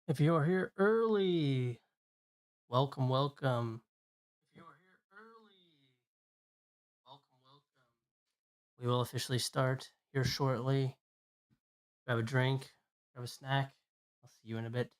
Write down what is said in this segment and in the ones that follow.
If you are here early, welcome, welcome. If you are here early, welcome, welcome. We will officially start here shortly. Grab a drink, grab a snack. I'll see you in a bit.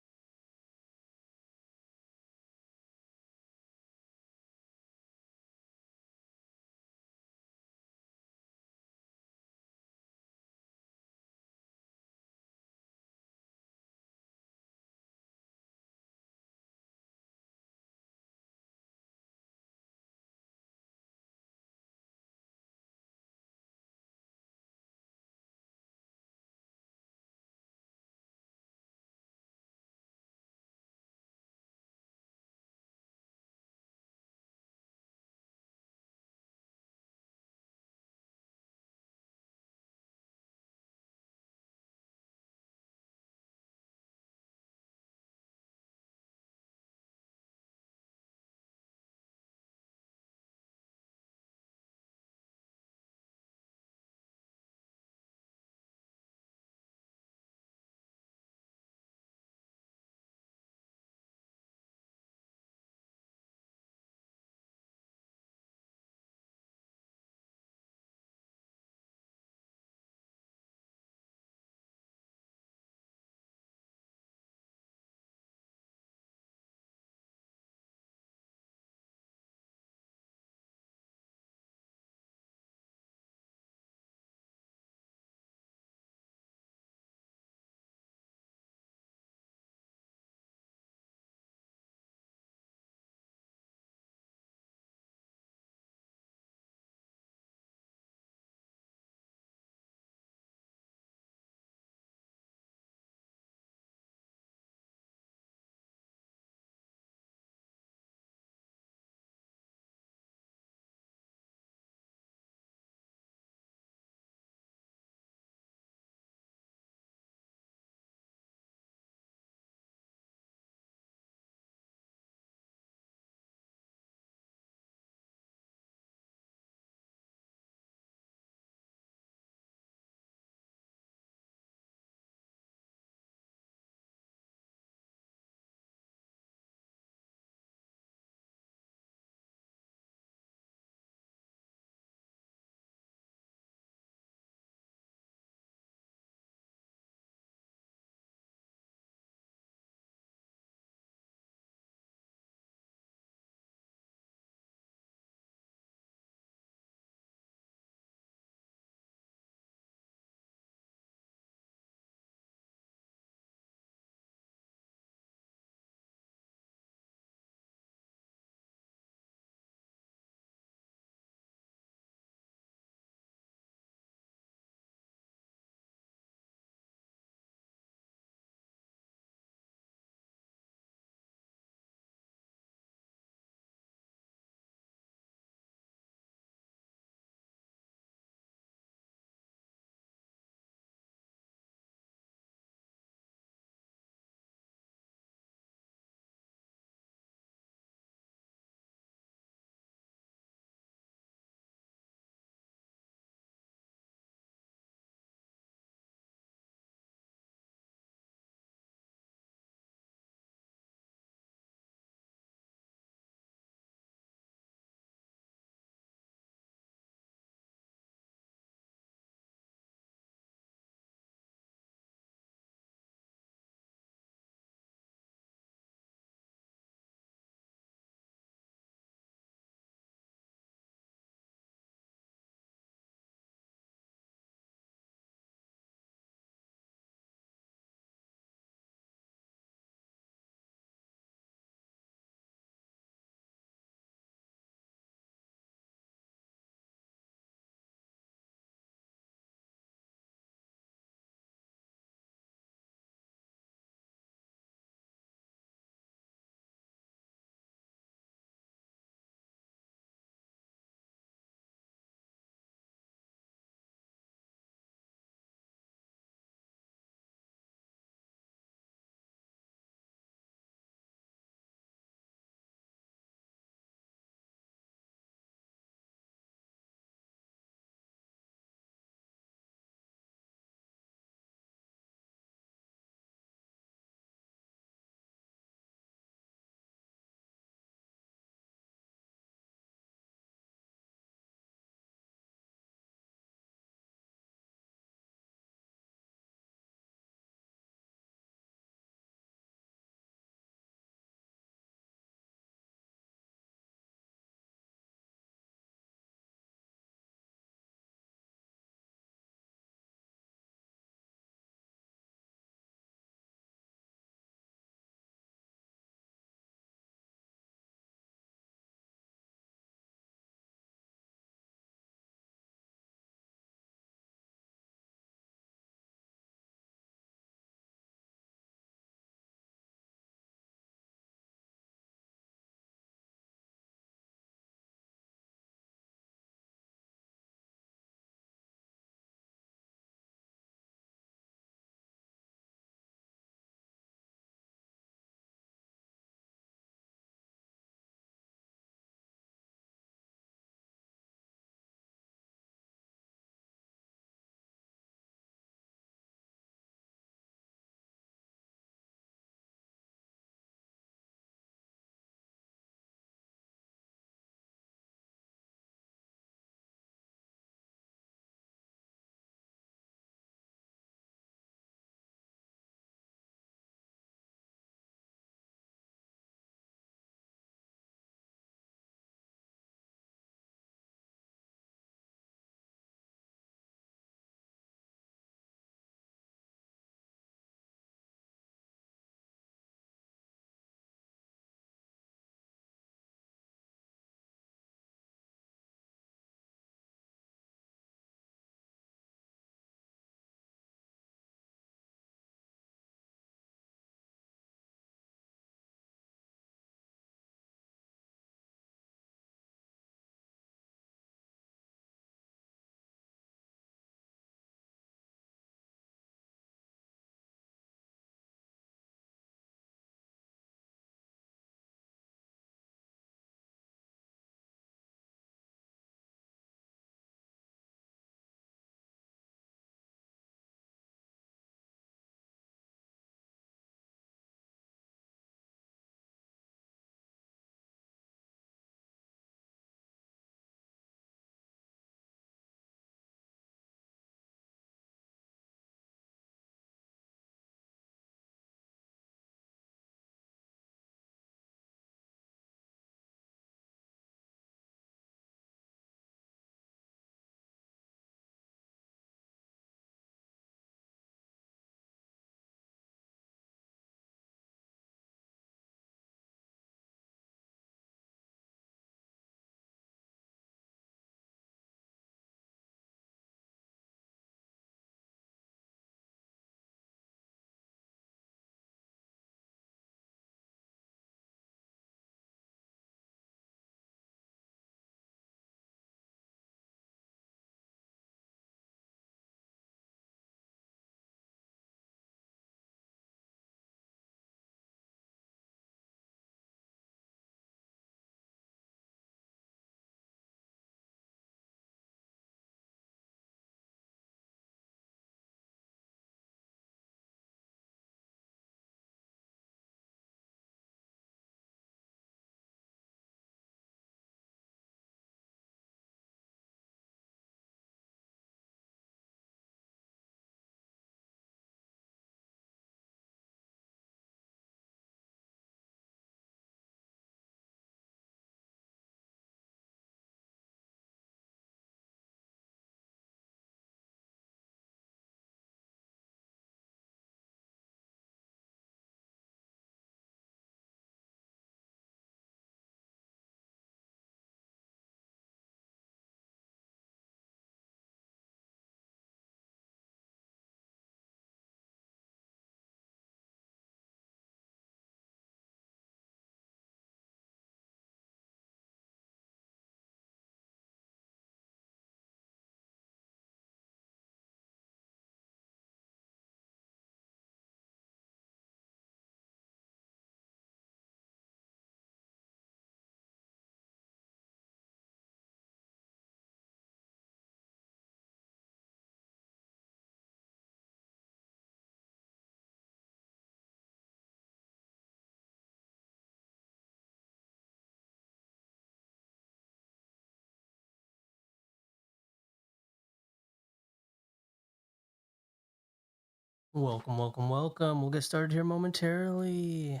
Welcome, welcome, welcome. We'll get started here momentarily.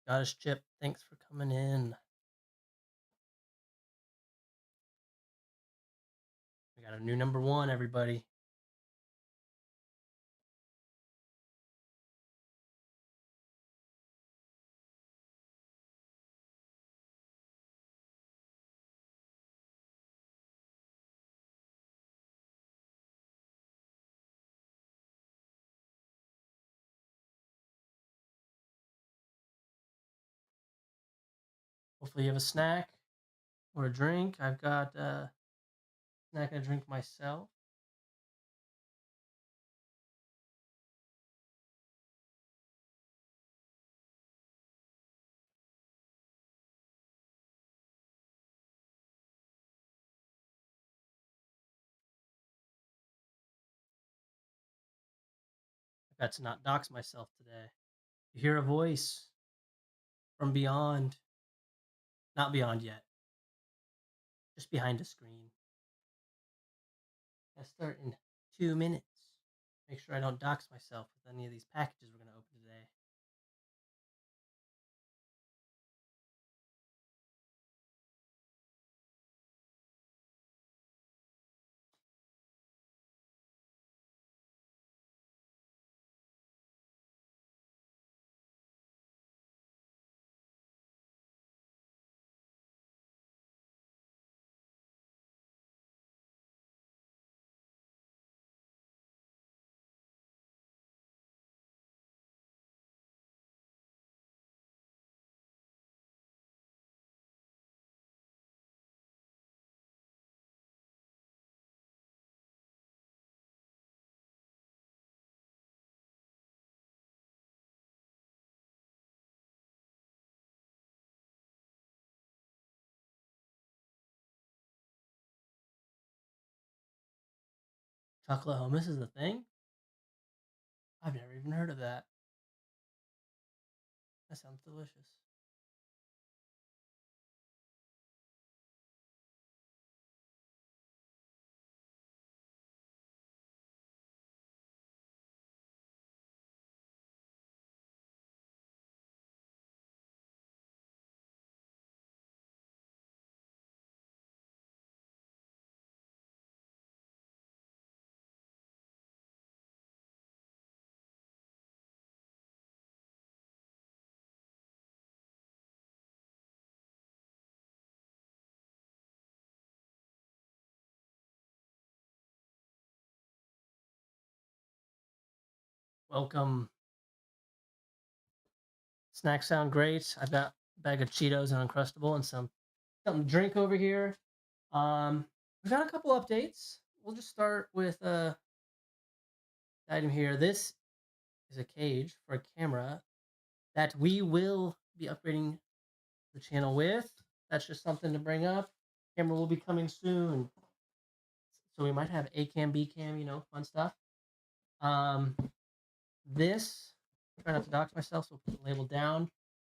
Goddess Chip, thanks for coming in. We got a new number one, everybody. Hopefully you have a snack or a drink. I've got a snack and a drink myself. I've got to not dox myself today. You hear a voice from beyond, not beyond yet, just behind a screen. I start in 2 minutes. Make sure I don't dox myself with any of these packages we're going to open today. Chocolate hummus is a thing? I've never even heard of that. That sounds delicious. Welcome. Snacks sound great. I've got a bag of Cheetos and Uncrustable and something to drink over here. We've got a couple updates. We'll just start with item here. This is a cage for a camera that we will be upgrading the channel with. That's just something to bring up. Camera will be coming soon. So we might have A cam, B cam, fun stuff. This, try not to dox myself, so we'll put the label down,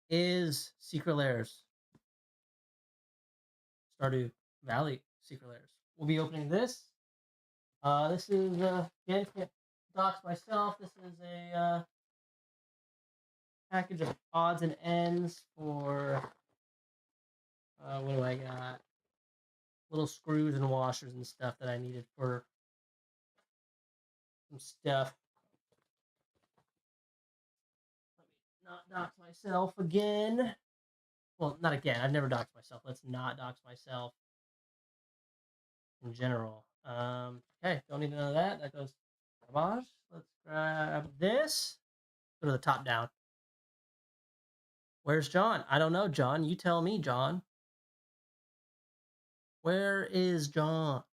is Secret Lairs. Stardew Valley Secret Lairs. We'll be opening this. This is, again, can't dox myself. This is a package of odds and ends for, what do I got? Little screws and washers and stuff that I needed for some stuff. Let me not dox myself again. Well, not again. I've never doxed myself. Let's not dox myself in general. Okay, don't need none of that. That goes garbage. Let's grab this. Go to the top down. Where's John? I don't know, John. You tell me, John. Where is John?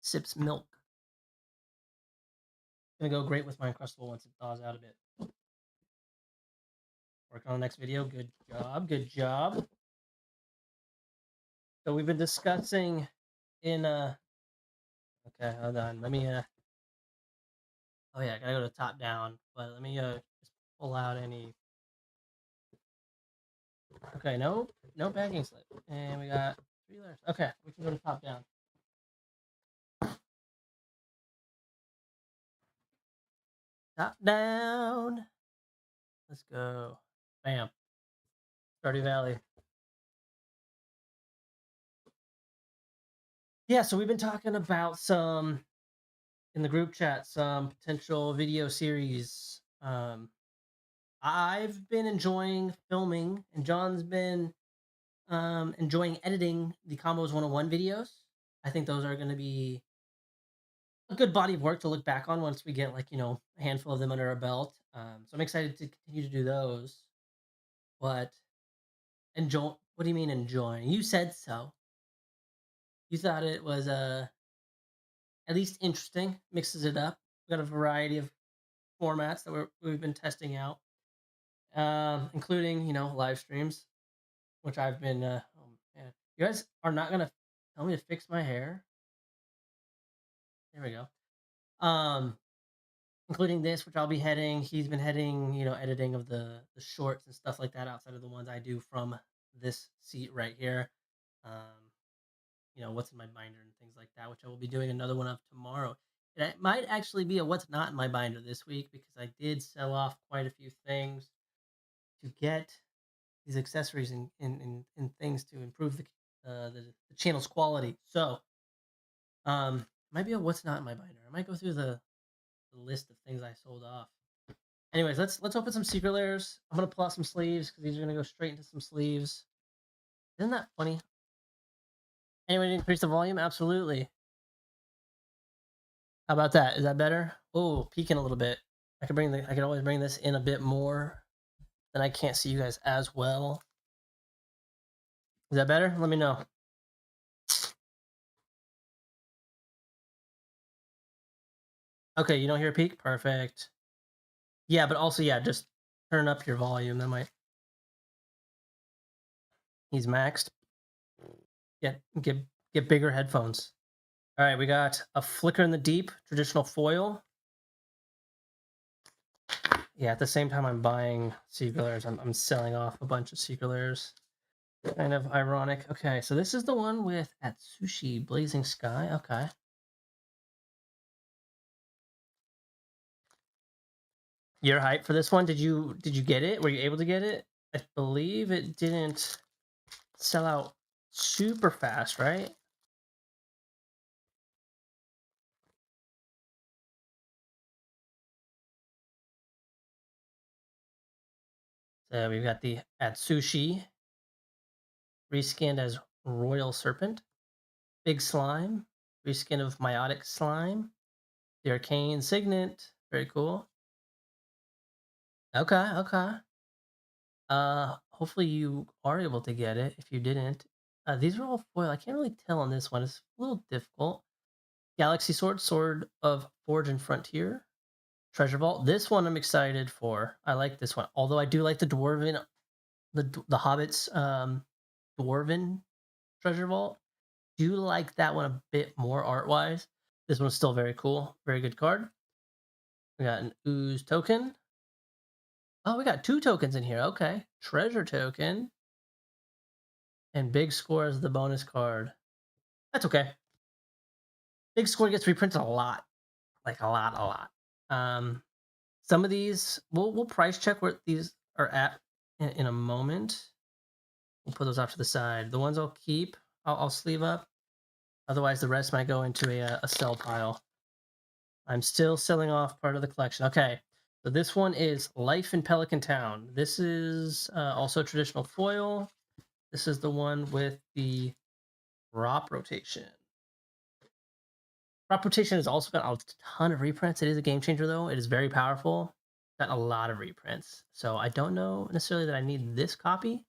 Sips milk. Gonna go great with my Uncrustable once it thaws out a bit. Working on the next video. Good job. Good job. So we've been discussing in okay, hold on. Let me oh yeah, I gotta go to top down, but let me just pull out any. Okay, no backing slip. And we got 3 layers. Okay, we can go to top down. Top down. Let's go. Bam. Stardew Valley. Yeah, so we've been talking about some in the group chat, some potential video series. I've been enjoying filming, and John's been enjoying editing the Combos 101 videos. I think those are going to be a good body of work to look back on once we get like a handful of them under our belt. So I'm excited to continue to do those. But enjoy? What do you mean enjoying? You said so. You thought it was at least interesting. Mixes it up. We got a variety of formats that we've been testing out, including live streams, which I've been. Oh man, you guys are not gonna tell me to fix my hair. There we go. Um, including this, which I'll be heading. He's been heading, editing of the shorts and stuff like that outside of the ones I do from this seat right here. Um, what's in my binder and things like that, which I will be doing another one of tomorrow. It might actually be a what's not in my binder this week because I did sell off quite a few things to get these accessories and things to improve the channel's quality. So, might be a what's not in my binder. I might go through the list of things I sold off. Anyways, let's open some secret layers. I'm gonna pull out some sleeves because these are gonna go straight into some sleeves. Isn't that funny? Anyway, increase the volume? Absolutely. How about that? Is that better? Oh, peeking a little bit. I could always bring this in a bit more. Then I can't see you guys as well. Is that better? Let me know. Okay, you don't hear a peak? Perfect. Yeah, but also yeah, just turn up your volume. That might. He's maxed. Get bigger headphones. All right, we got a Flicker in the Deep traditional foil. Yeah, at the same time I'm buying Secret Lairs, I'm selling off a bunch of Secret Lairs. Kind of ironic. Okay, so this is the one with Atsushi Blazing Sky. Okay. You're hyped for this one? Did you get it? Were you able to get it? I believe it didn't sell out super fast, right? So we've got the Atsushi reskinned as Royal Serpent, Big Slime, reskin of Meiotic Slime, the Arcane Signet. Very cool. Okay, okay. Hopefully you are able to get it. If you didn't, these are all foil. I can't really tell on this one. It's a little difficult. Galaxy Sword, Sword of Forge and Frontier, Treasure Vault. This one I'm excited for. I like this one. Although I do like the Dwarven, the Hobbits, Dwarven Treasure Vault. Do like that one a bit more art wise. This one's still very cool. Very good card. We got an Ooze token. Oh, we got 2 tokens in here. Okay. Treasure token. And Big Score as the bonus card. That's okay. Big Score gets reprinted a lot. Like a lot. Some of these we'll price check where these are at in a moment. We'll put those off to the side. The ones I'll keep, I'll sleeve up. Otherwise, the rest might go into a sell pile. I'm still selling off part of the collection. Okay, so this one is Life in Pelican Town. This is also traditional foil. This is the one with the drop rotation. Drop rotation has also got a ton of reprints. It is a game changer, though. It is very powerful. Got a lot of reprints. So I don't know necessarily that I need this copy.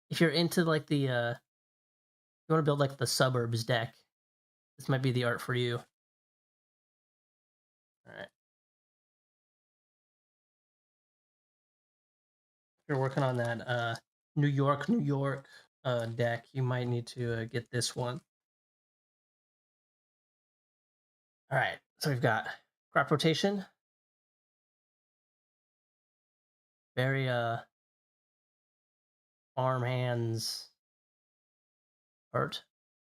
If you're into like the, you want to build like the suburbs deck, this might be the art for you. All right. If you're working on that New York deck, you might need to get this one. All right. So we've got crop rotation. Very farm hands art.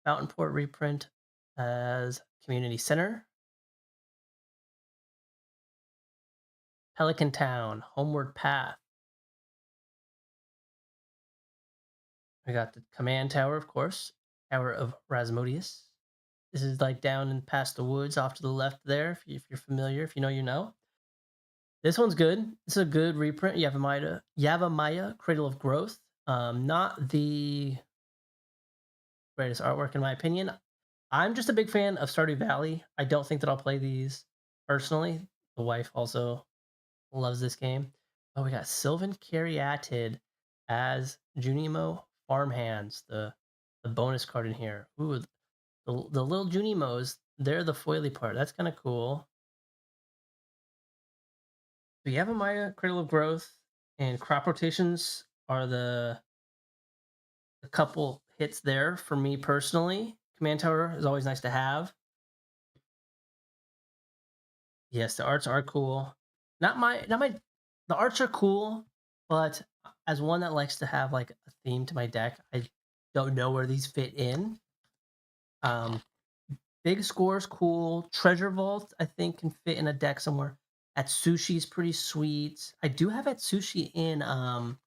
Fountain Port reprint as community center. Pelican Town, Homeward Path. We got the Command Tower, of course, Tower of Rasmodius. This is like down and past the woods off to the left there. If you're familiar, if you know, you know. This one's good. It's a good reprint. Yavamaya, Cradle of Growth. Not the greatest artwork in my opinion. I'm just a big fan of Stardew Valley. I don't think that I'll play these personally. The wife also loves this game. Oh, we got Sylvan Caryatid as Junimo Farmhands, the bonus card in here. Ooh, the little Junimos, they're the foily part. That's kind of cool. So Yavimaya, Cradle of Growth, and crop rotations are the couple hits there for me personally. Command Tower is always nice to have. Yes, the arts are cool. Not my the arts are cool, but as one that likes to have like a theme to my deck, I don't know where these fit in. Um Big Score's cool. Treasure Vault, I think, can fit in a deck somewhere. Atsushi's pretty sweet. I do have Atsushi in um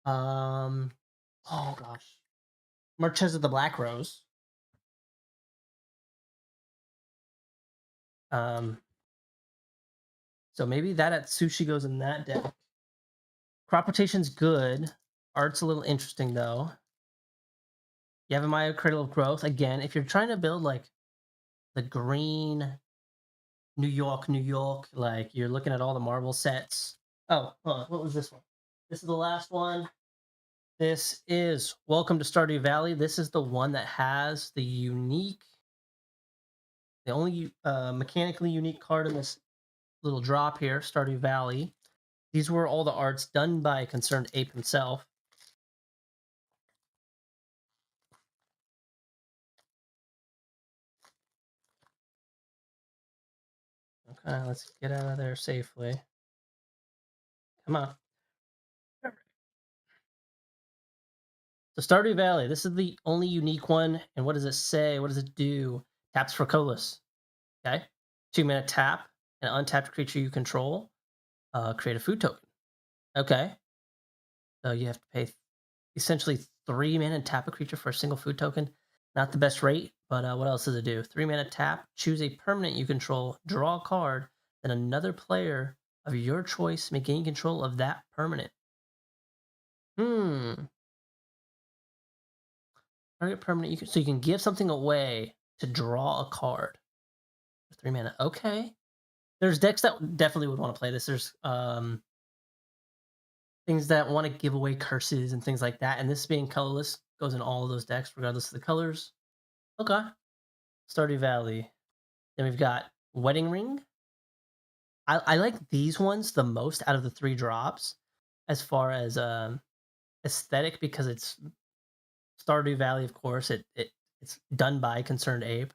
oh gosh. Marches of the Black Rose. Um so maybe that Atsushi goes in that deck. Crop rotation's good. Art's a little interesting though. Yavimaya Cradle of Growth. Again, if you're trying to build like the green New York, like you're looking at all the Marvel sets. Oh, what was this one? This is the last one. This is Welcome to Stardew Valley. This is the one that has the only mechanically unique card in this little drop here, Stardew Valley. These were all the arts done by Concerned Ape himself. Okay, let's get out of there safely. Come on. So Stardew Valley, this is the only unique one. And what does it say? What does it do? Taps for colorless. Okay. 2-minute tap. An untapped creature you control. Create a food token. Okay. So you have to pay essentially 3 mana and tap a creature for a single food token. Not the best rate, but what else does it do? 3 mana tap. Choose a permanent you control. Draw a card. Then another player of your choice may gain control of that permanent. Target permanent. So you can give something away to draw a card. 3 mana. Okay. There's decks that definitely would want to play this. There's things that want to give away curses and things like that. And this being colorless goes in all of those decks, regardless of the colors. Okay. Stardew Valley. Then we've got Wedding Ring. I like these ones the most out of the 3 drops as far as aesthetic, because it's Stardew Valley, of course. It's done by Concerned Ape.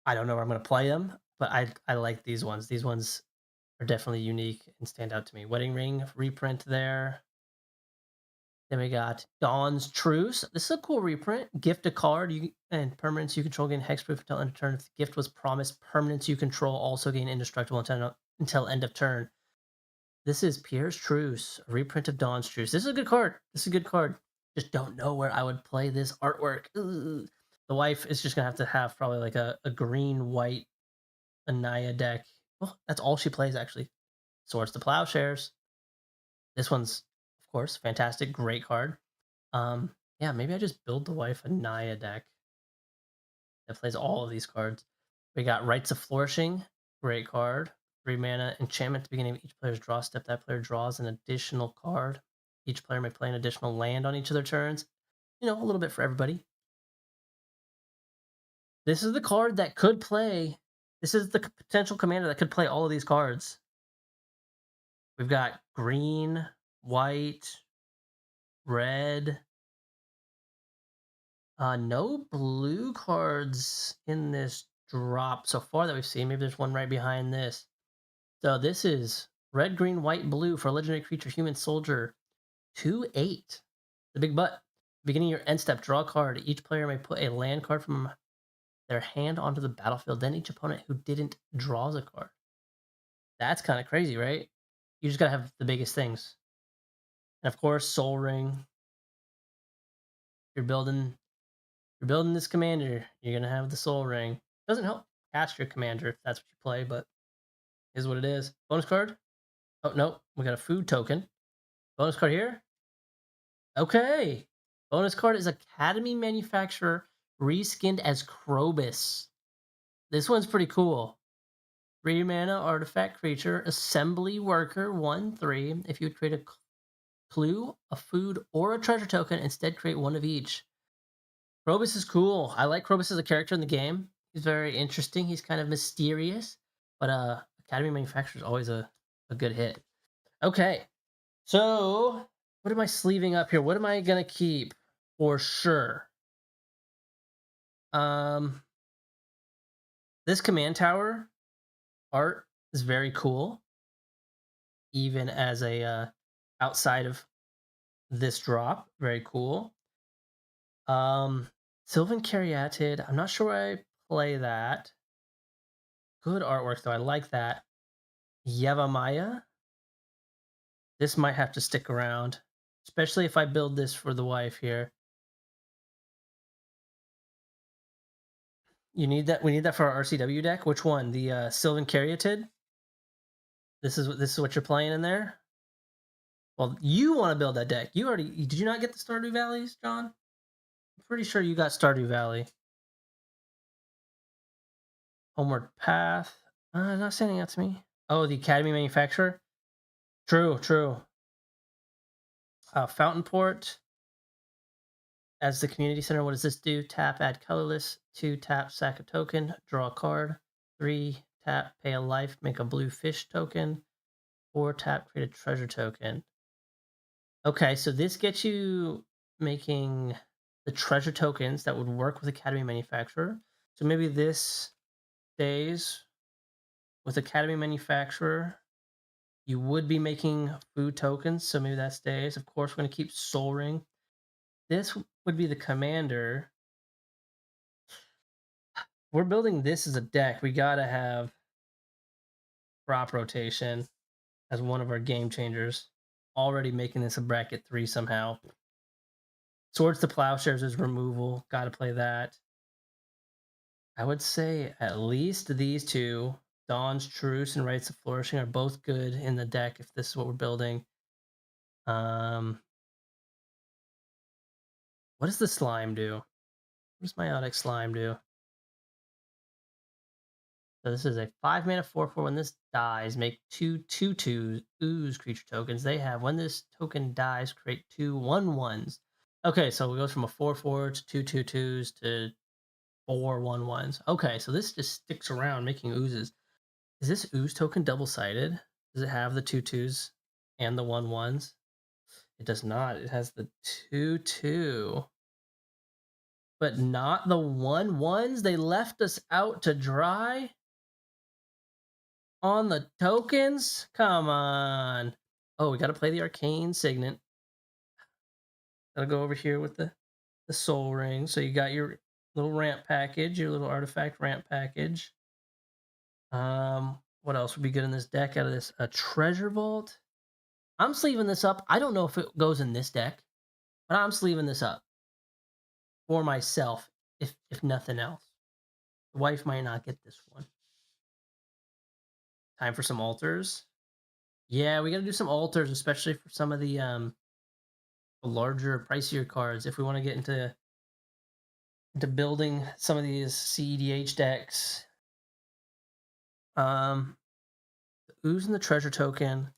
I don't know where I'm going to play them, but I like these ones. These ones are definitely unique and stand out to me. Wedding Ring reprint there. Then we got Dawn's Truce. This is a cool reprint. Gift a card and permanents you control gain hexproof until end of turn. If the gift was promised, permanents you control also gain indestructible until end of turn. This is Pierre's Truce, a reprint of Dawn's Truce. This is a good card. This is a good card. Just don't know where I would play this artwork. Ugh. The wife is just gonna have to have probably like a green white Anaya deck. Well, that's all she plays actually. Swords to Plowshares. This one's, of course, fantastic, great card. Yeah, maybe I just build the wife a Naya deck that plays all of these cards. We got Rites of Flourishing, great card. 3 mana enchantment at the beginning of each player's draw step. That player draws an additional card. Each player may play an additional land on each of their turns. You know, a little bit for everybody. This is the card that could play. This is the potential commander that could play all of these cards. We've got green, white, red. No blue cards in this drop so far that we've seen. Maybe there's one right behind this. So this is red, green, white, blue for a legendary creature, human soldier. 2/8. The big butt. Beginning your end step, draw a card. Each player may put a land card from their hand onto the battlefield. Then each opponent who didn't draws a card. That's kind of crazy, right? You just gotta have the biggest things. And of course, Soul Ring. You're building you're building this commander. You're gonna have the Soul Ring. Doesn't help cast your commander if that's what you play, but is what it is. Bonus card? Oh no, we got a food token. Bonus card here. Okay. Bonus card is Academy Manufacturer reskinned as Krobus. This one's pretty cool. 3 mana artifact creature, assembly worker, 1/3. If you would create a clue, a food, or a treasure token, instead create one of each. Krobus is cool. I like Krobus as a character in the game. He's very interesting. He's kind of mysterious, but Academy Manufacturer is always a good hit. Okay, so what am I sleeving up here? What am I gonna keep for sure? Um, this command tower art is very cool, even as a outside of this drop. Very cool. Sylvan Caryatid. I'm not sure where I play that. Good artwork though. I like that. Yevamaya. This might have to stick around, especially if I build this for the wife here. You need that. We need that for our RCW deck. Which one? The Sylvan Caryatid. This is what you're playing in there. Well, you want to build that deck. You already did. You not get the Stardew Valleys, John? I'm pretty sure you got Stardew Valley. Homeward Path. Not sending out to me. Oh, the Academy Manufacturer. True, true. Fountain Port. As the community center, what does this do? Tap, add colorless. 2, tap, sack a token, draw a card. 3, tap, pay a life, make a blue fish token. 4, tap, create a treasure token. Okay, so this gets you making the treasure tokens that would work with Academy Manufacturer. So maybe this stays with Academy Manufacturer. You would be making food tokens, so maybe that stays. Of course, we're going to keep Soul Ring. This would be the commander. We're building this as a deck. We got to have crop rotation as one of our game changers. Already making this a bracket 3 somehow. Swords to Plowshares is removal. Got to play that. I would say at least these two, Dawn's Truce and Rites of Flourishing, are both good in the deck if this is what we're building. What does the slime do? What does Meiotic Slime do? So this is a 5 mana 4/4. When this dies, make 2/2/2 ooze creature tokens. They have when this token dies, create 2 1/1s. Okay, so we go from a 4/4 to 2/2/2s to 4 1/1s. Okay, so this just sticks around making oozes. Is this ooze token double sided? Does it have the 2/2s and the 1/1s? It does not. It has the 2/2, but not the 1/1s. They left us out to dry on the tokens. Come on. Oh, we got to play the Arcane Signet. Gotta go over here with the Soul Ring. So you got your little ramp package, your little artifact ramp package. What else would be good in this deck out of this? A Treasure Vault. I'm sleeving this up. I don't know if it goes in this deck, but I'm sleeving this up for myself, if nothing else. The wife might not get this one. Time for some altars. Yeah, we got to do some altars, especially for some of the larger, pricier cards. If we want to get into building some of these CEDH decks. The ooze and the treasure token.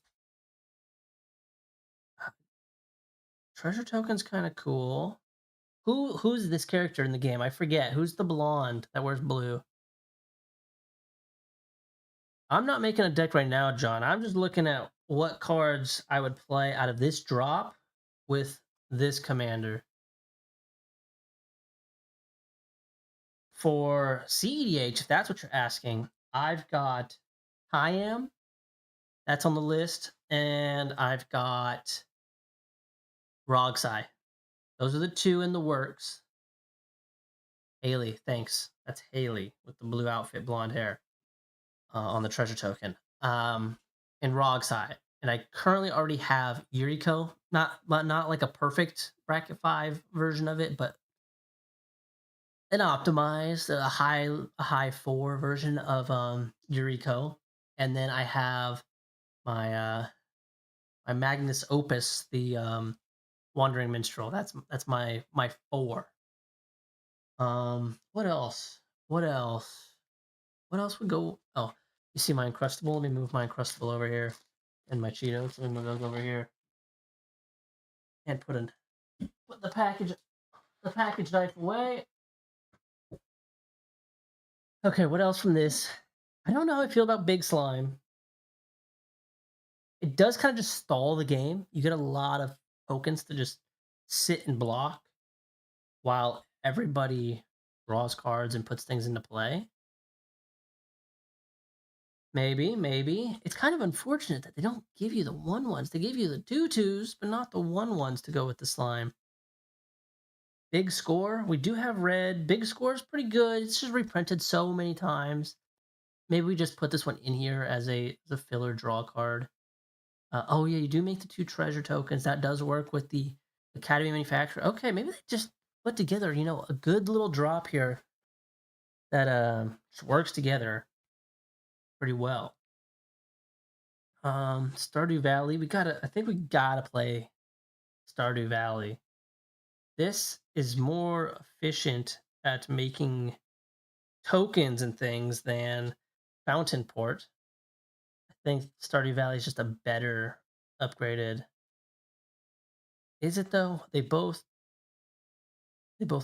Treasure token's kind of cool. Who's this character in the game? I forget. Who's the blonde that wears blue? I'm not making a deck right now, John. I'm just looking at what cards I would play out of this drop with this commander. For CEDH, if that's what you're asking, I've got Hyam. That's on the list. And I've got Rogsai. Those are the two in the works. Haley, thanks. That's Haley with the blue outfit, blonde hair on the treasure token. um, and Rogside, and I currently already have Yuriko. Not like a perfect bracket 5 version of it, but an optimized, a high 4 version of Yuriko. And then I have my my Magnus Opus, the Wandering Minstrel. That's my 4. What else? What else? What else would go? Oh, you see my Uncrustable? Let me move my Uncrustable over here, and my Cheetos. Let me move those over here, and put the package knife away. Okay, what else from this? I don't know how I feel about Big Slime. It does kind of just stall the game. You get a lot of tokens to just sit and block while everybody draws cards and puts things into play. Maybe. It's kind of unfortunate that they don't give you the 1/1s. They give you the 2/2s, but not the 1/1s to go with the slime. Big Score. We do have red. Big Score is pretty good. It's just reprinted so many times. Maybe we just put this one in here as a filler draw card. Oh yeah, you do make the 2 treasure tokens. That does work with the Academy Manufacturer. Okay, maybe they just put together, a good little drop here that just works together pretty well. Stardew Valley. I think we gotta play Stardew Valley. This is more efficient at making tokens and things than Fountain Port. I think Stardew Valley is just a better upgraded. Is it though? They both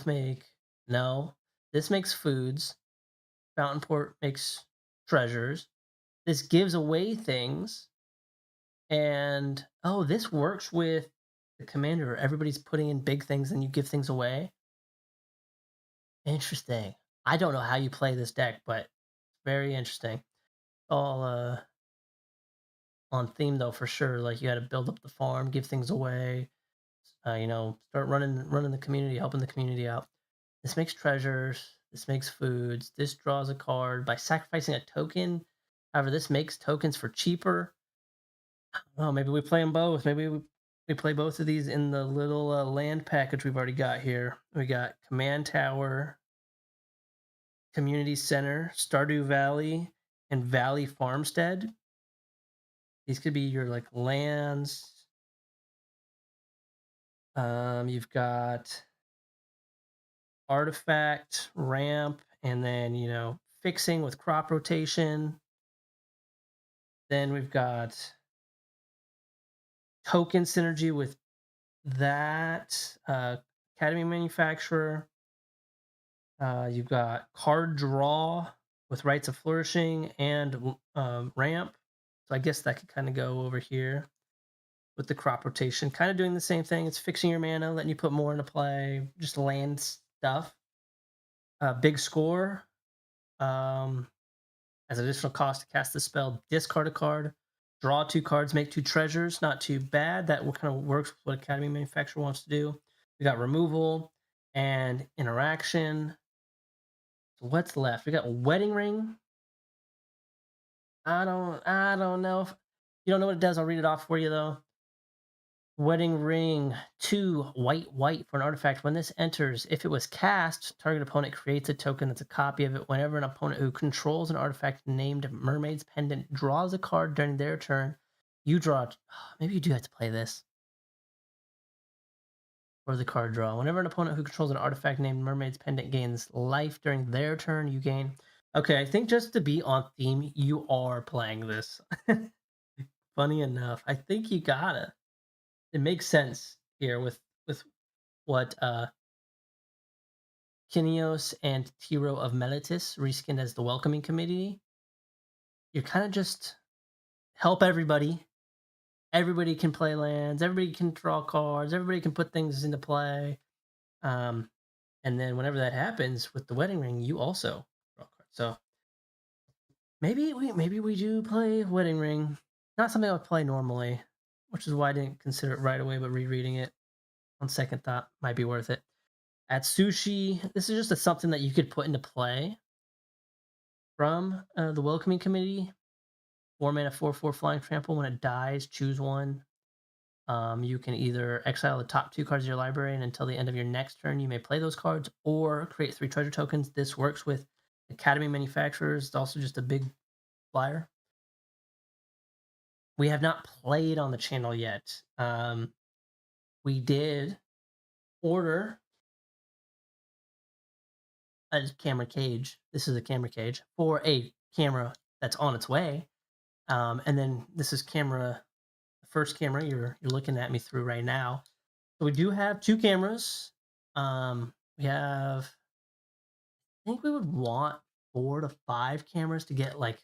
make no. This makes foods. Fountain Port makes treasures. This gives away things. And oh, this works with the commander. Everybody's putting in big things and you give things away. Interesting. I don't know how you play this deck, but very interesting. All on theme though for sure. Like you got to build up the farm, give things away. Start running the community, helping the community out. This makes treasures. This makes foods. This draws a card by sacrificing a token. However, this makes tokens for cheaper. Oh, maybe we play them both. Maybe we play both of these in the little land package we've already got here. We got Command Tower, Community Center, Stardew Valley, and Valley Farmstead. These could be your like lands. You've got artifact, ramp, and then fixing with crop rotation. Then we've got token synergy with that Academy Manufacturer. You've got card draw with Rites of Flourishing and ramp. So I guess that could kind of go over here with the crop rotation. Kind of doing the same thing. It's fixing your mana, letting you put more into play, just land stuff. Big Score. As additional cost to cast the spell, discard a card, draw 2 cards, make 2 treasures. Not too bad. That kind of works with what Academy Manufacturer wants to do. We got removal and interaction. So what's left? We got Wedding Ring. I don't know if you don't know what it does. I'll read it off for you though. Wedding Ring, 2 white for an artifact. When this enters, if it was cast, target opponent creates a token that's a copy of it. Whenever an opponent who controls an artifact named Mermaid's Pendant draws a card during their turn, you draw. Maybe you do have to play this. Or the card draw. Whenever an opponent who controls an artifact named Mermaid's Pendant gains life during their turn, you gain. Okay, I think just to be on theme, you are playing this. Funny enough, I think you gotta. It makes sense here with what Kinios and Tiro of Melitis reskinned as the Welcoming Committee. You're kind of just help everybody. Everybody can play lands. Everybody can draw cards. Everybody can put things into play. And then whenever that happens with the Wedding Ring, you also draw cards. So maybe we do play Wedding Ring. Not something I would play normally, which is why I didn't consider it right away. But rereading it on second thought might be worth it. At Sushi, this is just something that you could put into play from the Welcoming Committee. 4 mana, 4/4 flying trample. When it dies, choose one. You can either exile the top 2 cards of your library, and until the end of your next turn, you may play those cards, or create 3 treasure tokens. This works with Academy manufacturers. It's also just a big flyer. We have not played on the channel yet. We did order a camera cage. This is a camera cage for a camera that's on its way. And then this is the first camera you're looking at me through right now. So we do have 2 cameras. We have, I think we would want 4 to 5 cameras to get like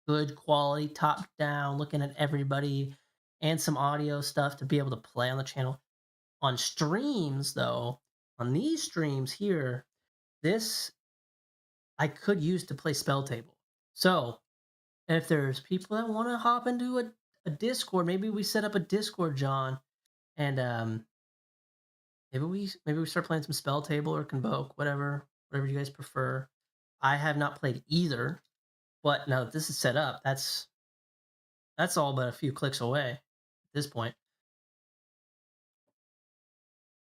good quality, top down, looking at everybody, and some audio stuff to be able to play on the channel. On streams, though, on these streams here, this I could use to play Spell Table. So if there's people that want to hop into a Discord, maybe we set up a Discord, John, and maybe we start playing some Spell Table or Convoke, whatever you guys prefer. I have not played either, but now that this is set up, that's all but a few clicks away at this point.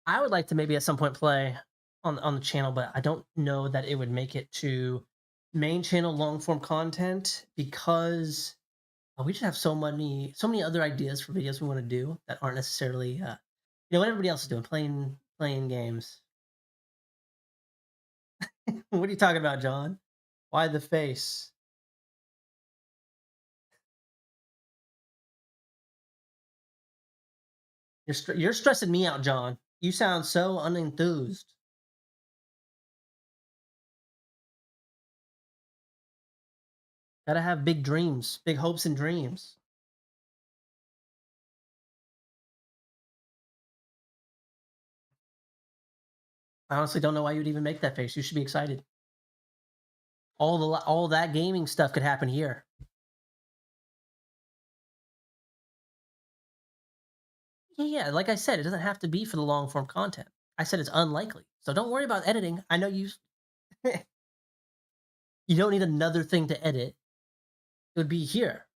I would like to maybe at some point play on the channel, but I don't know that it would make it to main channel long form content because we just have so many other ideas for videos we want to do that aren't necessarily what everybody else is doing, playing games. What are you talking about, John? Why the face? You're stressing me out, John. You sound so unenthused. Gotta have big dreams, big hopes and dreams. I honestly don't know why you'd even make that face. You should be excited. All that gaming stuff could happen here. Yeah, like I said, it doesn't have to be for the long form content. I said it's unlikely. So don't worry about editing. I know you you don't need another thing to edit. It would be here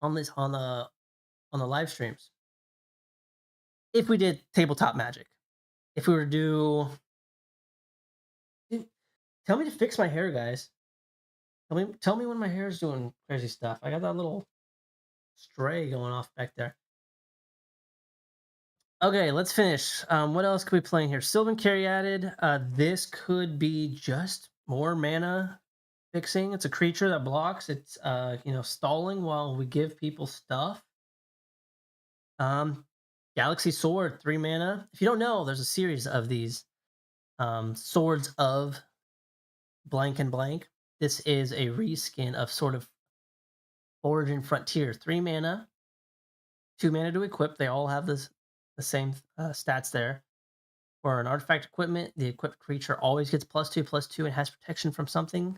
on this on the live streams. If we did tabletop magic. If we were to do Dude, tell me to fix my hair, guys. Tell me when my hair is doing crazy stuff. I got that little stray going off back there. Okay, let's finish. What else could we play in here? Sylvan Caryatid. This could be just more mana fixing. It's a creature that blocks. It's stalling while we give people stuff. Galaxy Sword, 3 mana. If you don't know, there's a series of these swords of blank and blank. This is a reskin of Sword of Origin Frontier, 3 mana, 2 mana to equip. They all have the same stats there. For an artifact equipment, the equipped creature always gets +2/+2 and has protection from something.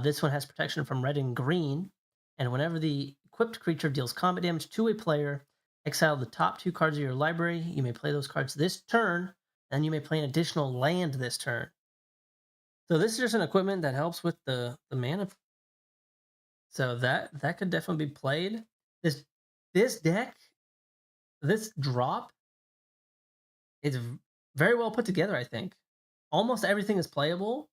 This one has protection from red and green. And whenever the equipped creature deals combat damage to a player, exile the top 2 cards of your library. You may play those cards this turn, and you may play an additional land this turn. So this is just an equipment that helps with the mana. So that could definitely be played. This deck, this drop, it's very well put together, I think. Almost everything is playable.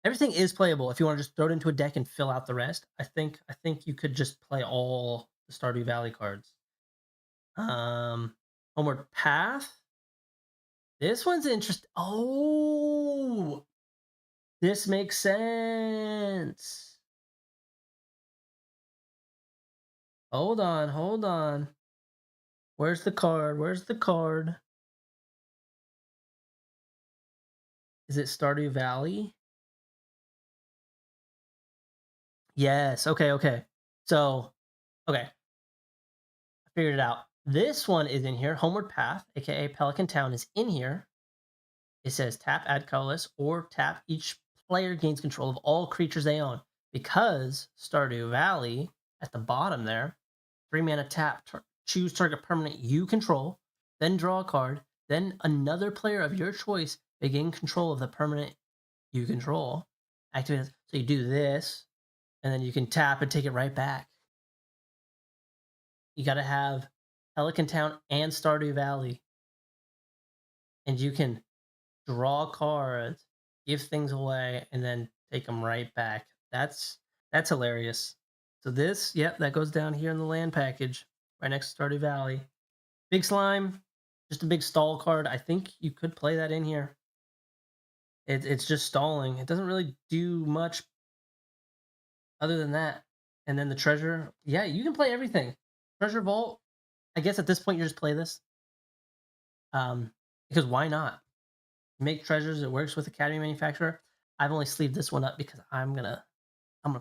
Everything is playable if you want to just throw it into a deck and fill out the rest. I think you could just play all the Stardew Valley cards. Homeward Path. This one's interesting. Oh, this makes sense. Hold on, hold on. Where's the card? Where's the card? Is it Stardew Valley? Yes. Okay, okay. So, okay. I figured it out. This one is in here. Homeward Path, aka Pelican Town, is in here. It says tap, add colorless, or tap. Each player gains control of all creatures they own. Because Stardew Valley, at the bottom there, 3 mana tap, choose target permanent you control, then draw a card, then another player of your choice may gain control of the permanent you control. Activate it. So you do this, and then you can tap and take it right back. You got to have Pelican Town and Stardew Valley, and you can draw cards, give things away, and then take them right back. That's hilarious. So this, yep, that goes down here in the land package, right next to Stardew Valley. Big slime, just a big stall card. I think you could play that in here. It's just stalling. It doesn't really do much other than that. And then the treasure, yeah, you can play everything. Treasure vault. I guess at this point you just play this. Because why not? Make treasures. It works with Academy Manufacturer. I've only sleeved this one up because I'm gonna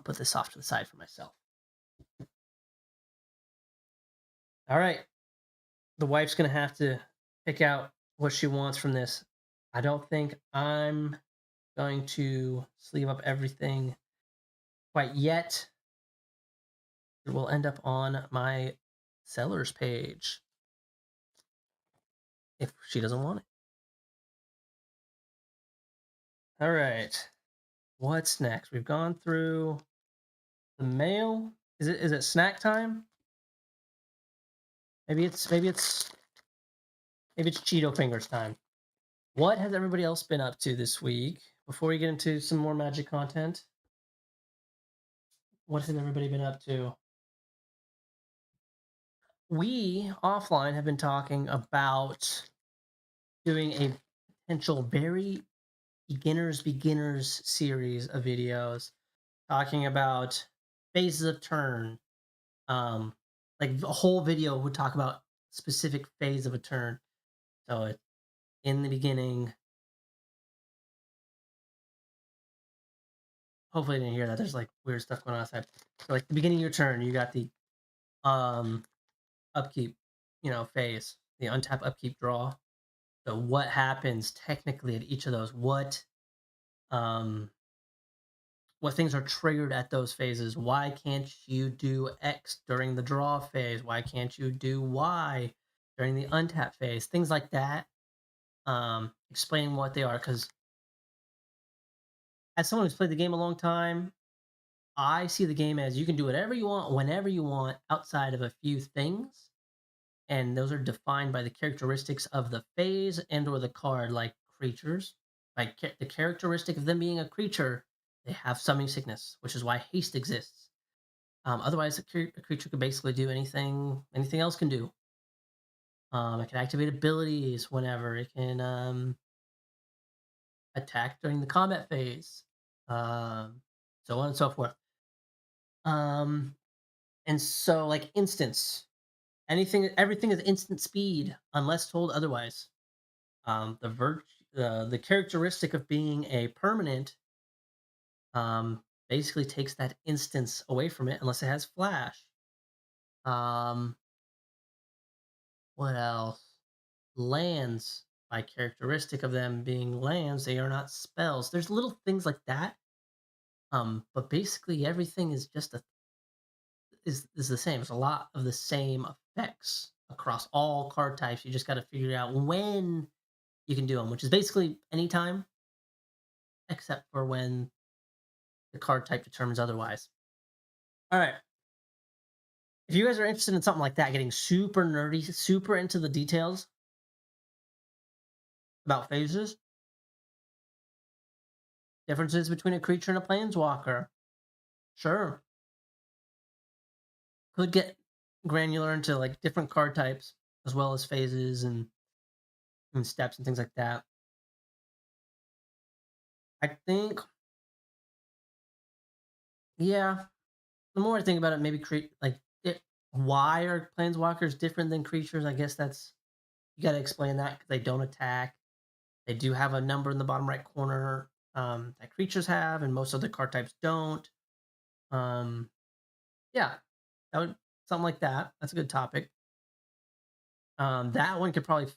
put this off to the side for myself. All right, the wife's gonna have to pick out what she wants from this. I don't think I'm going to sleeve up everything quite yet. It will end up on my sellers page if she doesn't want it. All right, what's next? We've gone through the mail. Is it snack time? Maybe it's Cheeto fingers time. What has everybody else been up to this week? Before we get into some more magic content, what has everybody been up to? We offline have been talking about doing a potential very beginners series of videos talking about phases of turn. Like a whole video would talk about specific phase of a turn. So in the beginning, hopefully I didn't hear that. There's like weird stuff going on outside. So like the beginning of your turn, you got the um upkeep, phase, the untap upkeep draw. So what happens technically at each of those? Um what things are triggered at those phases? Why can't you do X during the draw phase? Why can't you do Y during the untap phase? Things like that. Explaining what they are, because as someone who's played the game a long time, I see the game as you can do whatever you want, whenever you want, outside of a few things, and those are defined by the characteristics of the phase and or the card, like creatures. Like the characteristic of them being a creature, they have summoning sickness, which is why haste exists. Otherwise, a creature could basically do anything else can do. It can activate abilities whenever. It can attack during the combat phase, so on and so forth. Um, and so, like instance, everything is instant speed unless told otherwise. The characteristic of being a permanent basically takes that instance away from it unless it has flash. Um, what else? Lands, by characteristic of them being lands, they are not spells. There's little things like that. But basically everything is just is the same. It's a lot of the same effects across all card types. You just got to figure out when you can do them, which is basically anytime, except for when the card type determines otherwise. All right. If you guys are interested in something like that, getting super nerdy, super into the details about phases, differences between a creature and a planeswalker, sure, could get granular into like different card types as well as phases and steps and things like that. I think, yeah, the more I think about it, maybe create like why are planeswalkers different than creatures? I guess that's you got to explain that because they don't attack. They do have a number in the bottom right corner that creatures have, and most other card types don't. Um, yeah, that would something like that. That's a good topic. That one could probably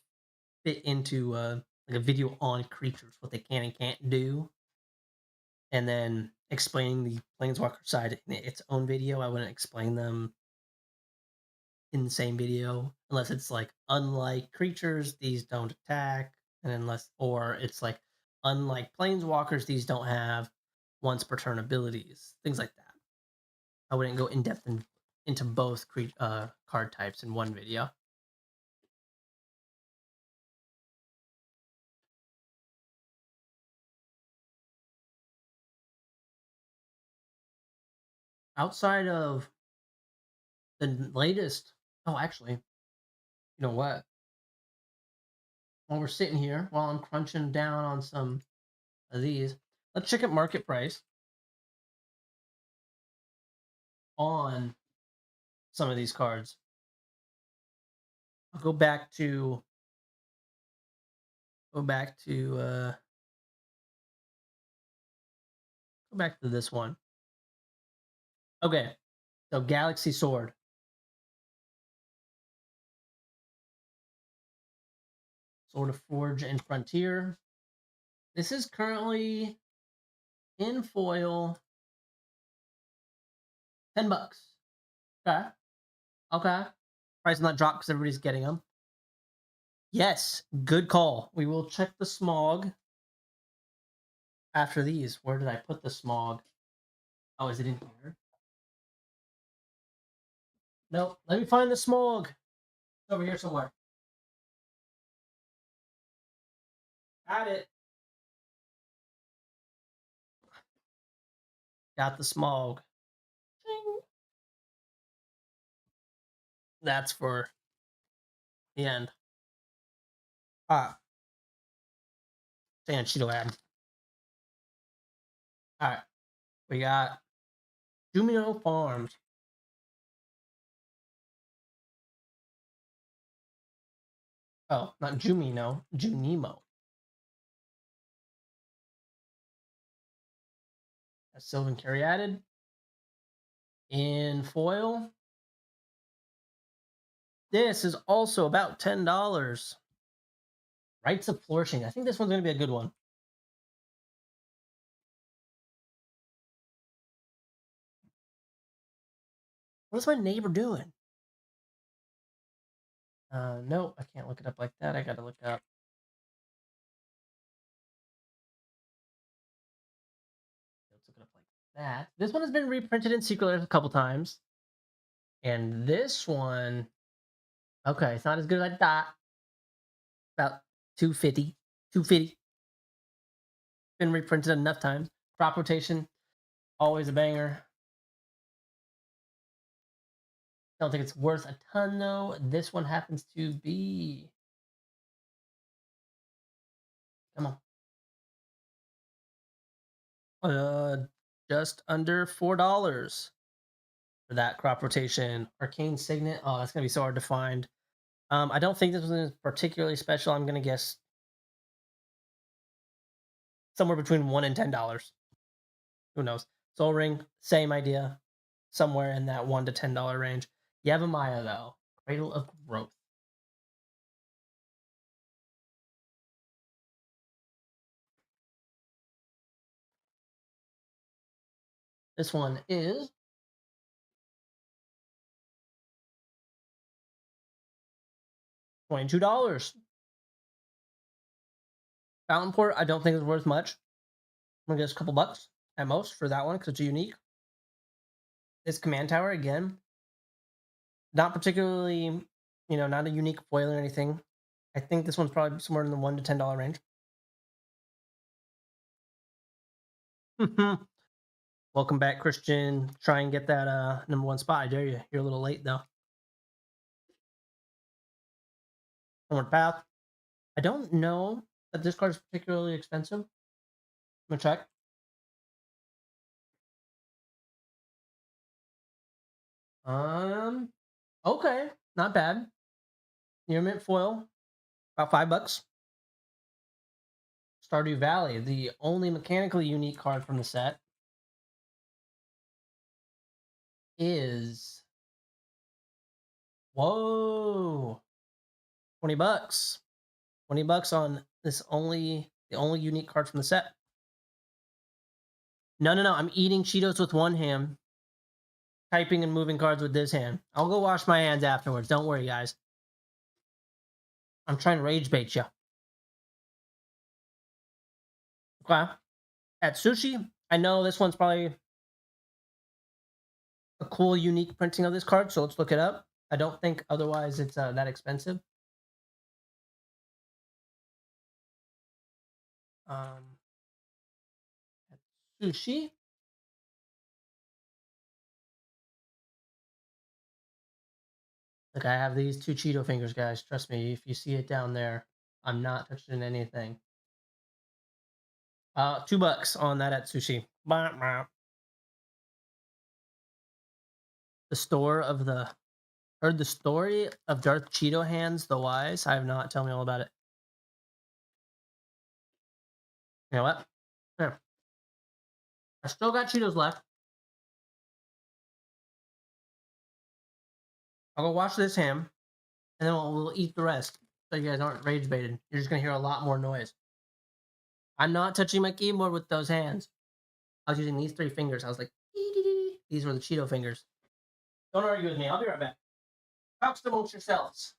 fit into like a video on creatures, what they can and can't do, and then explaining the planeswalker side in its own video. I wouldn't explain them in the same video unless it's like unlike creatures, these don't attack, and unless or it's like unlike planeswalkers, these don't have once per turn abilities, things like that. I wouldn't go in depth into both card types in one video. Outside of the latest, oh, actually, you know what? While we're sitting here, while I'm crunching down on some of these, let's check out market price on some of these cards. I'll go back to go back to go back to this one. Okay, so Galaxy Sword. Sword of Forge and Frontier. This is currently in foil, $10. Okay, okay. Price not drop because everybody's getting them. Yes, good call. We will check the smog after these. Where did I put the smog? Oh, is it in here? No, let me find the smog. It's over here somewhere. Got it. Got the smog. Ding. That's for the end. Sand Cheeto ad. Alright. We got Jumino Farms. Oh, not Jumino, Junimo. A Sylvan Caryatid. In foil. This is also about $10. Rites of Flourishing. I think this one's going to be a good one. What's my neighbor doing? No, I can't look it up like that. I got to look up. Let's look it up like that. This one has been reprinted in Secret Lairs a couple times. And this one, okay, it's not as good as I thought. About 250. 250. Been reprinted enough times. Crop rotation, always a banger. Don't think it's worth a ton though. This one happens to be. Come on. Just under $4 for that crop rotation. Arcane Signet. Oh, that's gonna be so hard to find. I don't think this one is particularly special. I'm gonna guess somewhere between $1 and $10. Who knows? Soul Ring, same idea. Somewhere in that $1 to $10 range. Yavimaya though, Cradle of Growth. This one is $22. Fountain Port, I don't think it's worth much. I'm gonna guess a couple bucks at most for that one because it's unique. This Command Tower again, not particularly, not a unique foil or anything. I think this one's probably somewhere in the $1 to $10 range. Welcome back, Christian. Try and get that #1 spot. I dare you. You're a little late though. Onward Path. I don't know that this card is particularly expensive. I'm gonna check. Okay, not bad. Near mint foil, about $5. Stardew Valley, the only mechanically unique card from the set, is whoa, $20. $20 on the only unique card from the set. No. I'm eating Cheetos with one hand, typing and moving cards with this hand. I'll go wash my hands afterwards. Don't worry, guys. I'm trying to rage bait you. Okay. At sushi, I know this one's probably a cool, unique printing of this card, so let's look it up. I don't think otherwise it's that expensive. Um, Sushi. Like I have these two Cheeto fingers, guys. Trust me, if you see it down there, I'm not touching anything. $2 on that at sushi. Bah, bah. The store of the Heard the story of Darth Cheeto Hands the Wise. I have not. Tell me all about it. You know what? Here. I still got Cheetos left. I'll go wash this ham, and then we'll eat the rest. So you guys aren't rage baited. You're just gonna hear a lot more noise. I'm not touching my keyboard with those hands. I was using these three fingers. I was like, "Dee-dee-dee." These were the Cheeto fingers. Don't argue with me. I'll be right back. Talk amongst yourselves.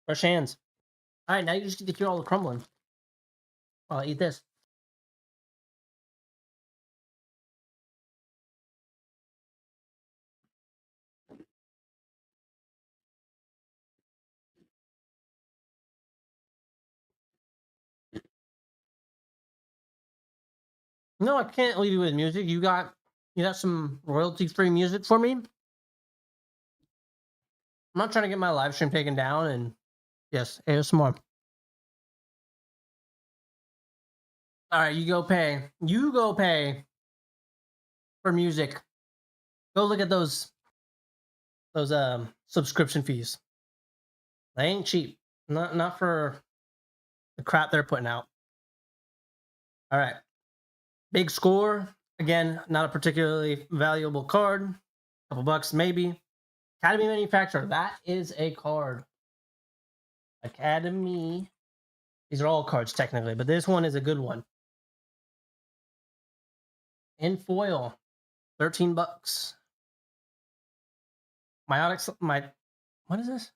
Fresh hands. All right, now you just get to hear all the crumbling. I'll eat this. No, I can't leave you with music. You got some royalty free music for me? I'm not trying to get my live stream taken down, and yes, ASMR. All right, you go pay. You go pay for music. Go look at those subscription fees. They ain't cheap. Not for the crap they're putting out. All right. Big score. Again, not a particularly valuable card. Couple bucks maybe. Academy Manufacturer. That is a card. Academy. These are all cards technically, but this one is a good one. In foil. $13. What is this?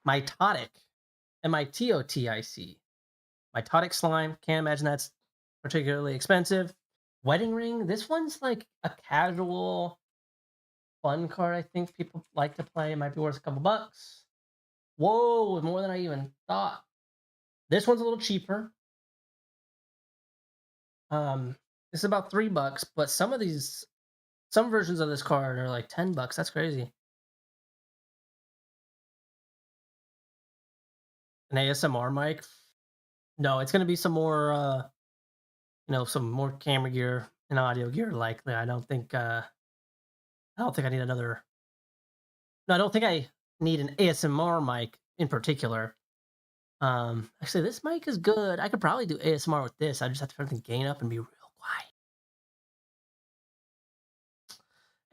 Mitotic. Mitotic. Mitotic slime. Can't imagine that's particularly expensive. Wedding ring. This one's like a casual, fun card. I think people like to play. It might be worth a couple bucks. Whoa, more than I even thought. This one's a little cheaper. It's about $3, but some versions of this card are like $10. That's crazy. An ASMR mic. No, it's gonna be some more some more camera gear and audio gear likely. I don't think I need another. No, I don't think I need an ASMR mic in particular. Actually, this mic is good. I could probably do ASMR with this. I just have to turn the gain up and be real quiet.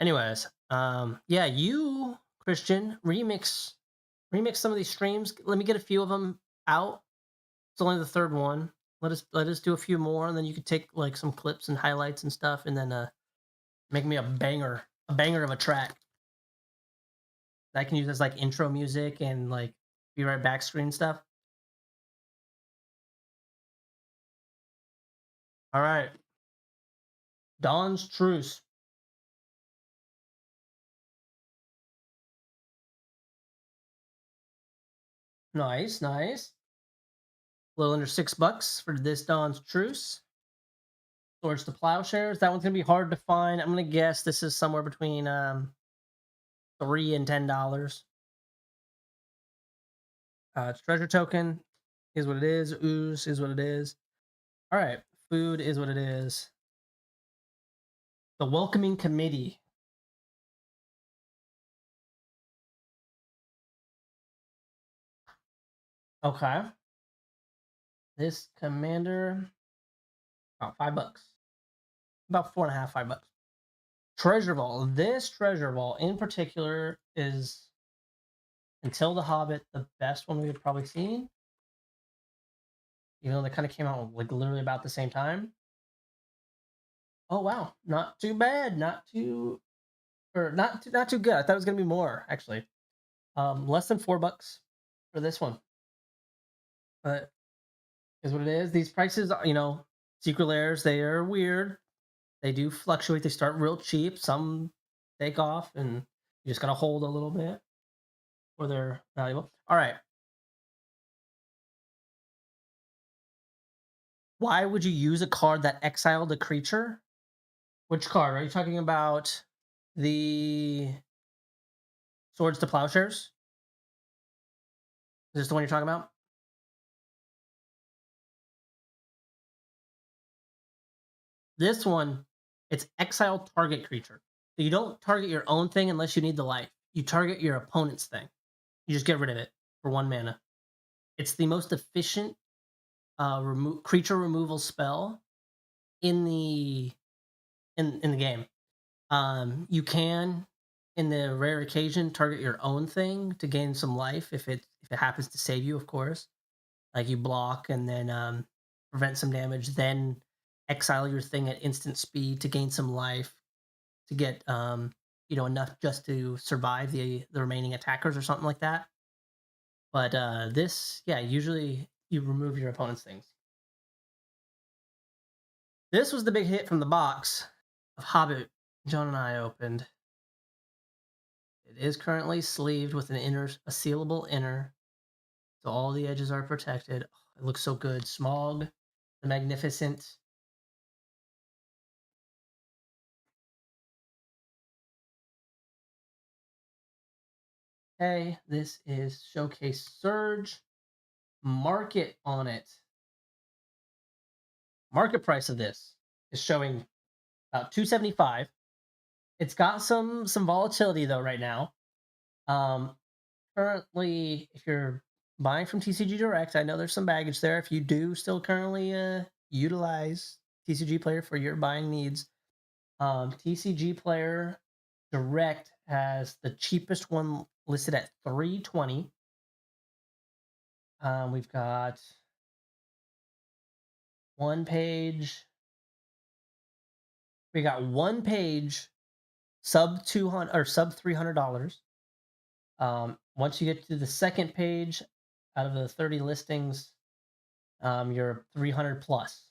Anyways, yeah, you Christian remix some of these streams. Let me get a few of them out. It's only the third one. Let us do a few more, and then you could take like some clips and highlights and stuff, and then make me a banger of a track that I can use as like intro music and like be right back screen stuff. All right, Dawn's Truce. Nice, nice. A little under $6 for this Dawn's Truce. Towards the Plowshares. That one's gonna be hard to find. I'm gonna guess this is somewhere between $3 and $10. It's treasure token is what it is. Ooze is what it is. All right, food is what it is. The welcoming committee. Okay. This commander, about $5. About 4.5, $5. Treasure vault. This treasure vault in particular is, until the Hobbit, the best one we've probably seen. Even though they kind of came out like literally about the same time. Oh wow, not too bad. Not too good. I thought it was gonna be more actually. Less than $4 for this one. But is what it is. These prices, Secret Lairs, they are weird. They do fluctuate. They start real cheap. Some take off, and you just gotta hold a little bit or they're valuable. All right. Why would you use a card that exiled a creature? Which card? Are you talking about the Swords to Plowshares? Is this the one you're talking about? This one, it's exile target creature. So you don't target your own thing unless you need the life. You target your opponent's thing. You just get rid of it for 1 mana. It's the most efficient creature removal spell in the game. You can, in the rare occasion, target your own thing to gain some life if it happens to save you, of course. Like you block and then prevent some damage, then exile your thing at instant speed to gain some life to get enough just to survive the remaining attackers or something like that. But this, yeah, usually you remove your opponent's things. This was the big hit from the box of Hobbit John and I opened. It is currently sleeved with a sealable inner, so all the edges are protected. Oh, it looks so good. Smog, the Magnificent. Okay, this is Showcase Surge. Market on it. Market price of this is showing about 275. It's got some volatility though right now. Currently, if you're buying from TCG Direct, I know there's some baggage there. If you do still currently utilize TCG Player for your buying needs, TCG Player Direct has the cheapest one listed at 320. We've got one page. We got one page sub 200 or sub $300. Once you get to the second page, out of the 30 listings, you're 300 plus.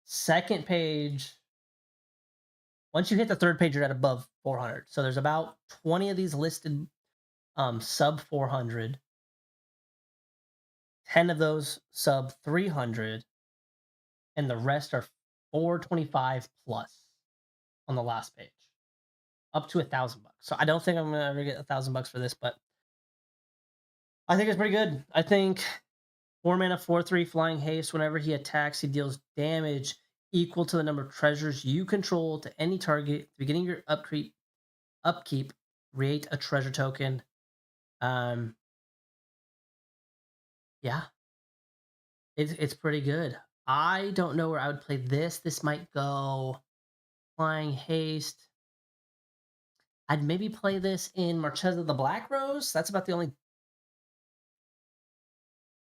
Second page, once you hit the third page, you're at above 400. So there's about 20 of these listed sub 400, 10 of those sub 300, and the rest are 425 plus on the last page, up to $1,000. So I don't think I'm gonna ever get $1,000 for this, but I think it's pretty good. I think 4 mana, 4/3 flying haste. Whenever he attacks, he deals damage equal to the number of treasures you control to any target. At the beginning of your upkeep, create a treasure token. Um, yeah, it's pretty good. I don't know where I would play this. This might go flying haste. I'd maybe play this in Marchesa the Black Rose. That's about the only.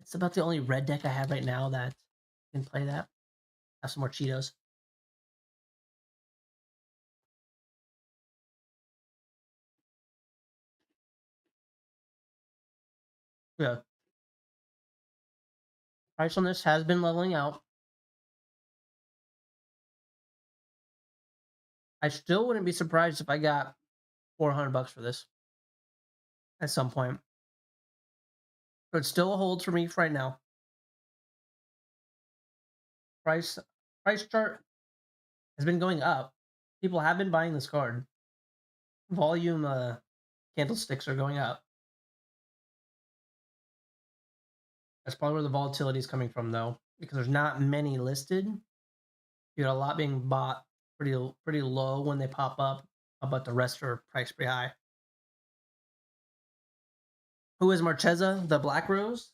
It's about the only red deck I have right now that can play that. Have some more Cheetos. Yeah. Price on this has been leveling out. I still wouldn't be surprised if I got $400 for this at some point. But it still holds for me for right now. Price price chart has been going up. People have been buying this card. Volume candlesticks are going up. That's probably where the volatility is coming from, though, because there's not many listed. You got a lot being bought pretty low when they pop up, but the rest are priced pretty high. Who is Marchesa, the Black Rose?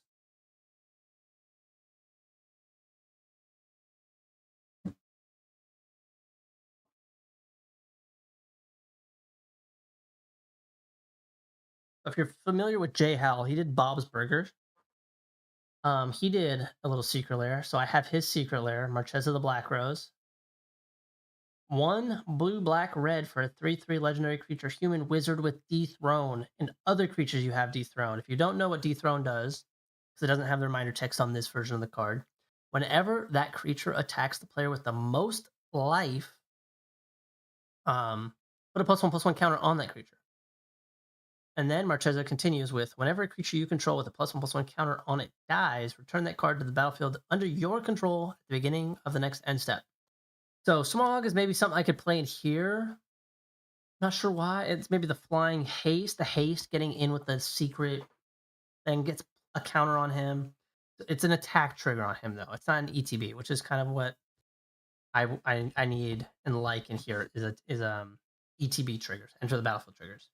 If you're familiar with Jay Hal, he did Bob's Burgers. He did a little secret lair, so I have his secret lair, Marchesa the Black Rose. 1 blue, black, red for a 3/3 legendary creature, human wizard with dethrone, and other creatures you have dethrone. If you don't know what dethrone does, because it doesn't have the reminder text on this version of the card, whenever that creature attacks the player with the most life, put a +1/+1 counter on that creature. And then Marchesa continues with, whenever a creature you control with a +1/+1 counter on it dies, return that card to the battlefield under your control at the beginning of the next end step. So Smog is maybe something I could play in here. Not sure why. It's maybe the flying haste, the haste getting in with the secret thing gets a counter on him. It's an attack trigger on him though. It's not an ETB, which is kind of what I need and like in here is ETB triggers, enter the battlefield triggers.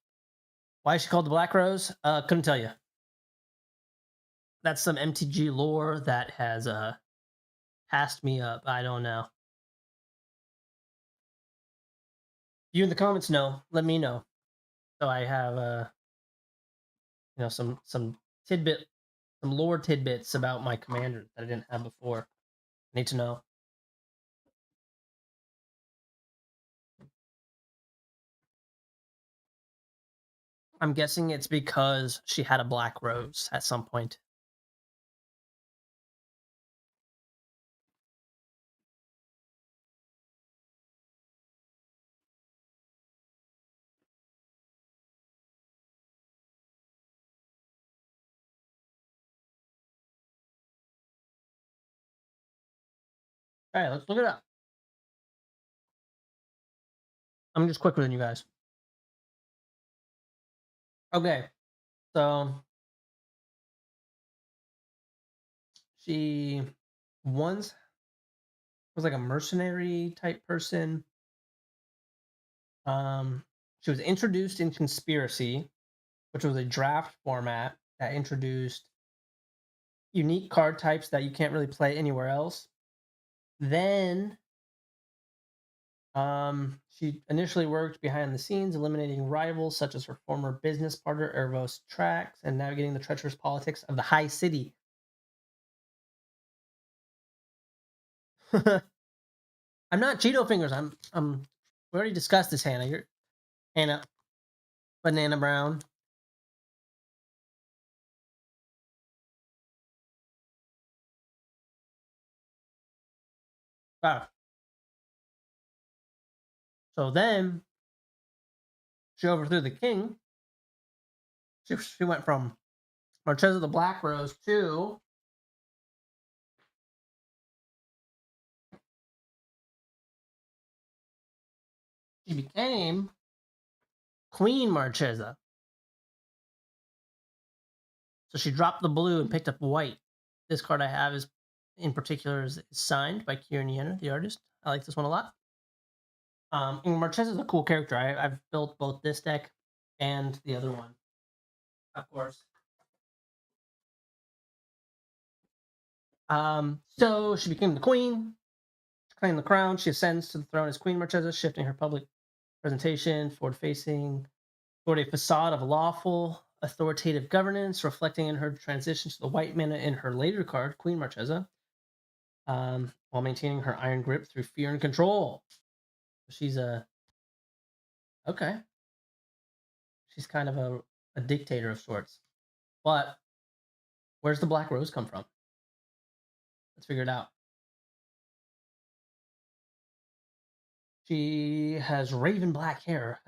Why is she called the Black Rose? Couldn't tell you. That's some MTG lore that has passed me up. I don't know. You in the comments know. Let me know. So I have some tidbit, some lore tidbits about my commander that I didn't have before. I need to know. I'm guessing it's because she had a black rose at some point. All right, let's look it up. I'm just quicker than you guys. Okay, so she once was like a mercenary type person. She was introduced in Conspiracy, which was a draft format that introduced unique card types that you can't really play anywhere else. Then she initially worked behind the scenes, eliminating rivals such as her former business partner, Ervos Trax, and navigating the treacherous politics of the high city. I'm not Cheeto Fingers. We already discussed this, Hannah. You're Hannah Banana Brown. Ah. So then she overthrew the king. She went from Marchesa the Black Rose to she became Queen Marchesa. So she dropped the blue and picked up white. This card I have is, in particular, is signed by Kieran Yenner, the artist. I like this one a lot. And Marchesa is a cool character. I've built both this deck and the other one, of course. So she became the queen, claimed the crown. She ascends to the throne as Queen Marchesa, shifting her public presentation forward-facing toward a facade of lawful, authoritative governance, reflecting in her transition to the white mana in her later card, Queen Marchesa, while maintaining her iron grip through fear and control. She's okay. She's kind of a dictator of sorts. But where's the Black Rose come from? Let's figure it out. She has raven black hair,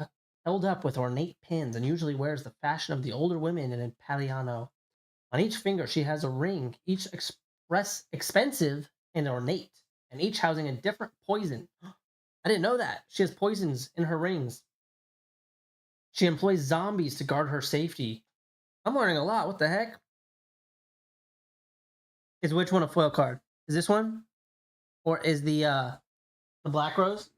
held up with ornate pins, and usually wears the fashion of the older women in Italiano. On each finger, she has a ring, each expensive and ornate, and each housing a different poison. I didn't know that. She has poisons in her rings. She employs zombies to guard her safety. I'm learning a lot. What the heck? Is which one a foil card? Is this one? Or is the Black Rose?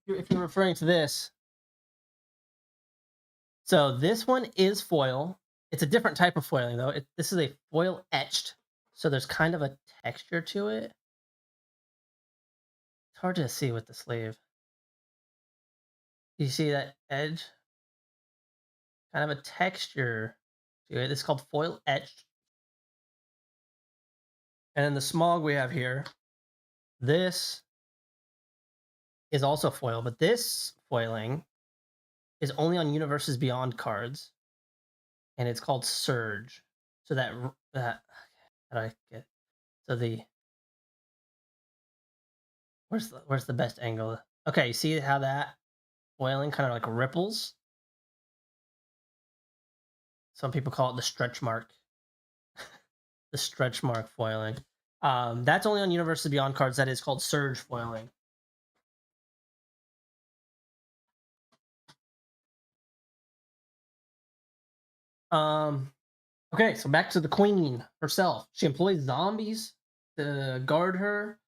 If you're referring to this. So this one is foil. It's a different type of foiling though. This is a foil etched. So there's kind of a texture to it. It's hard to see with the sleeve. You see that edge? Kind of a texture to it. It's called foil etched. And then the smog we have here, this is also foil, but this foiling is only on Universes Beyond cards, and it's called Surge. So that how do I get so the where's the best angle? Okay, you see how that foiling kind of like ripples? Some people call it the stretch mark. The stretch mark foiling. That's only on Universes Beyond cards. That is called Surge foiling. Okay, so back to the queen herself. She employs zombies to guard her.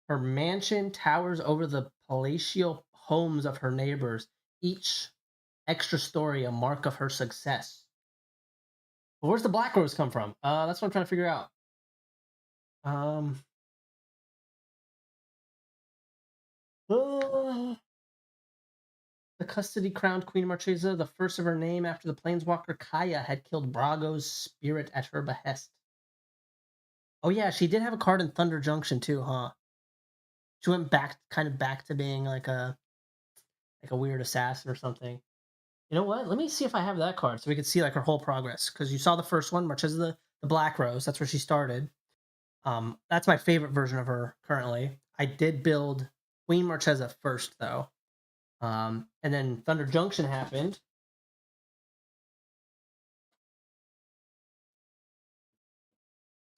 Her mansion towers over the palatial homes of her neighbors, each extra story a mark of her success. But where's the black rose come from? That's what I'm trying to figure out. Um, uh, the custody crowned Queen Marchesa, the first of her name after the planeswalker Kaya had killed Brago's spirit at her behest. Oh yeah, she did have a card in Thunder Junction too, huh? She went back, kind of back to being like a weird assassin or something. You know what? Let me see if I have that card so we can see like her whole progress. Because you saw the first one, Marchesa the Black Rose. That's where she started. That's my favorite version of her currently. I did build Queen Marchesa first though. And then Thunder Junction happened.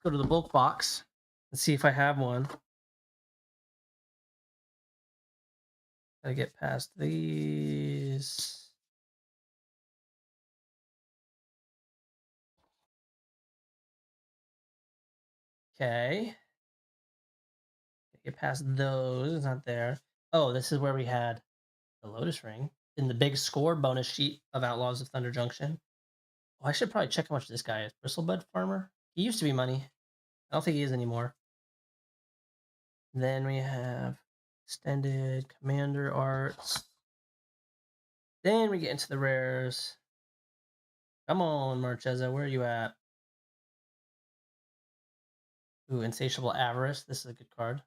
Go to the bulk box and see if I have one. Gotta get past these. Okay. Get past those. It's not there. Oh, this is where we had the Lotus Ring in the big score bonus sheet of Outlaws of Thunder Junction. Oh, I should probably check how much this guy is. Bristlebud Farmer? He used to be money. I don't think he is anymore. Then we have Extended Commander Arts. Then we get into the rares. Come on, Marchesa, where are you at? Ooh, Insatiable Avarice. This is a good card.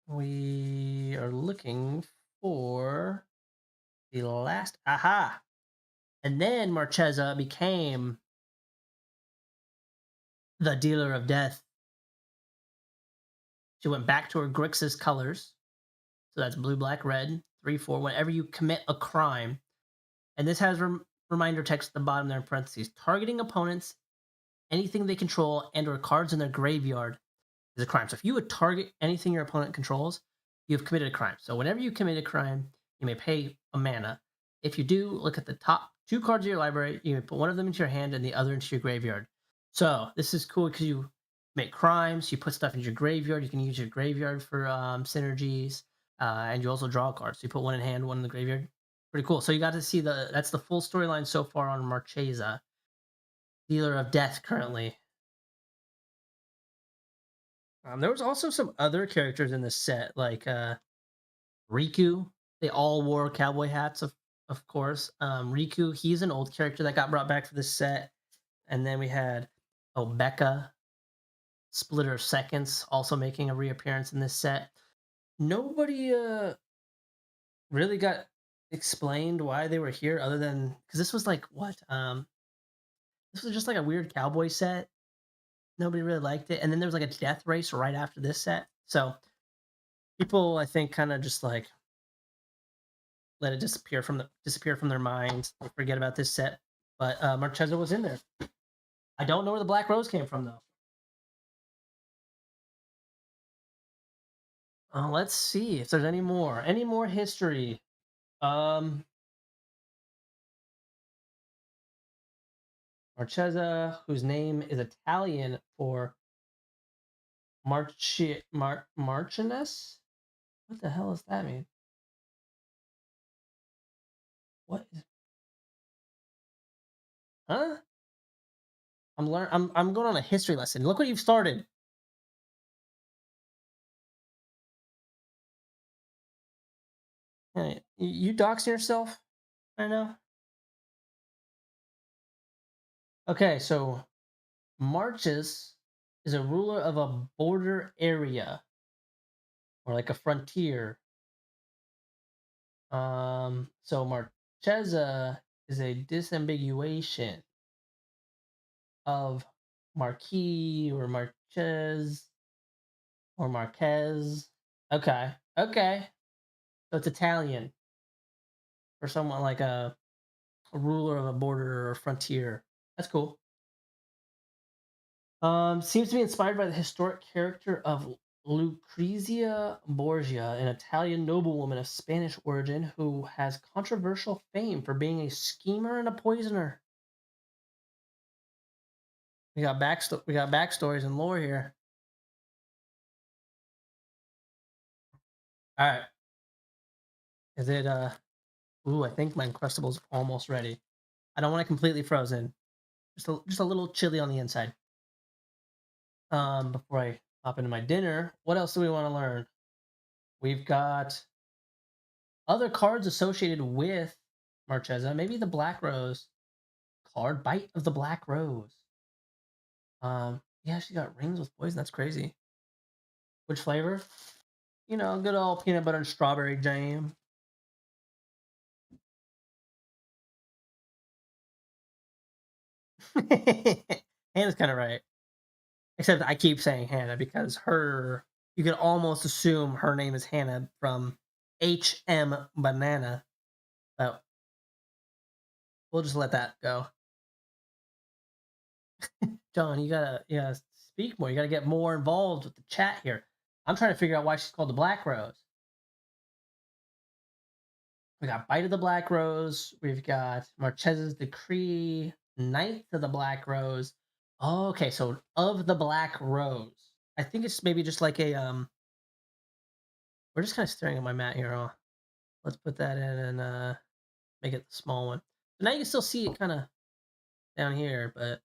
We are looking for the last. Aha! And then Marchesa became the Dealer of Death. She went back to her Grixis colors. So that's blue, black, red, 3, 4. Whenever you commit a crime, and this has reminder text at the bottom there in parentheses, targeting opponents, anything they control, and/or cards in their graveyard is a crime. So if you would target anything your opponent controls, you've committed a crime. So whenever you commit a crime, you may pay a mana. If you do, look at the top 2 cards of your library. You may put one of them into your hand and the other into your graveyard. So this is cool because you make crimes, you put stuff into your graveyard. You can use your graveyard for synergies, and you also draw cards. So you put one in hand, one in the graveyard. Pretty cool. So you got to see that's the full storyline so far on Marchesa, Dealer of Death currently. There was also some other characters in the set, like Riku. They all wore cowboy hats, of course. Riku, he's an old character that got brought back for this set. And then we had Obeka, Splitter of Seconds, also making a reappearance in this set. Nobody really got explained why they were here, other than because this was like what? This was just like a weird cowboy set. Nobody really liked it, and then there was like a death race right after this set. So people, I think, kind of just like let it disappear from their minds. They forget about this set. But Marchesa was in there. I don't know where the Black Rose came from though. Let's see if there's any more history. Um, Marchesa, whose name is Italian for Marchioness. What the hell does that mean? What is? Huh? I'm going on a history lesson. Look what you've started. Hey, you doxing yourself? I know. Okay, so Marches is a ruler of a border area or like a frontier. So Marchesa is a disambiguation of Marquis or Marches or Marquez. Okay, okay. So it's Italian for someone like a ruler of a border or frontier. That's cool. Seems to be inspired by the historic character of Lucrezia Borgia, an Italian noblewoman of Spanish origin who has controversial fame for being a schemer and a poisoner. We got backstories and lore here. All right, is it Ooh, I think my Uncrustable's almost ready. I don't want it completely frozen. Just a little chilly on the inside. Before I hop into my dinner, what else do we want to learn? We've got other cards associated with Marchesa. Maybe the Black Rose card, Bite of the Black Rose. Yeah, she got rings with poison. That's crazy. Which flavor? You know, good old peanut butter and strawberry jam. Hannah's kind of right. Except I keep saying Hannah because you can almost assume her name is Hannah from HM Banana. But we'll just let that go. John, you gotta speak more. You gotta get more involved with the chat here. I'm trying to figure out why she's called the Black Rose. We got Bite of the Black Rose. We've got Marchesa's Decree, Ninth of the Black Rose. Oh, okay, so of the Black Rose. I think it's maybe just like a We're just kind of staring at my mat here. Huh? Let's put that in and make it the small one. So now you can still see it kind of down here, but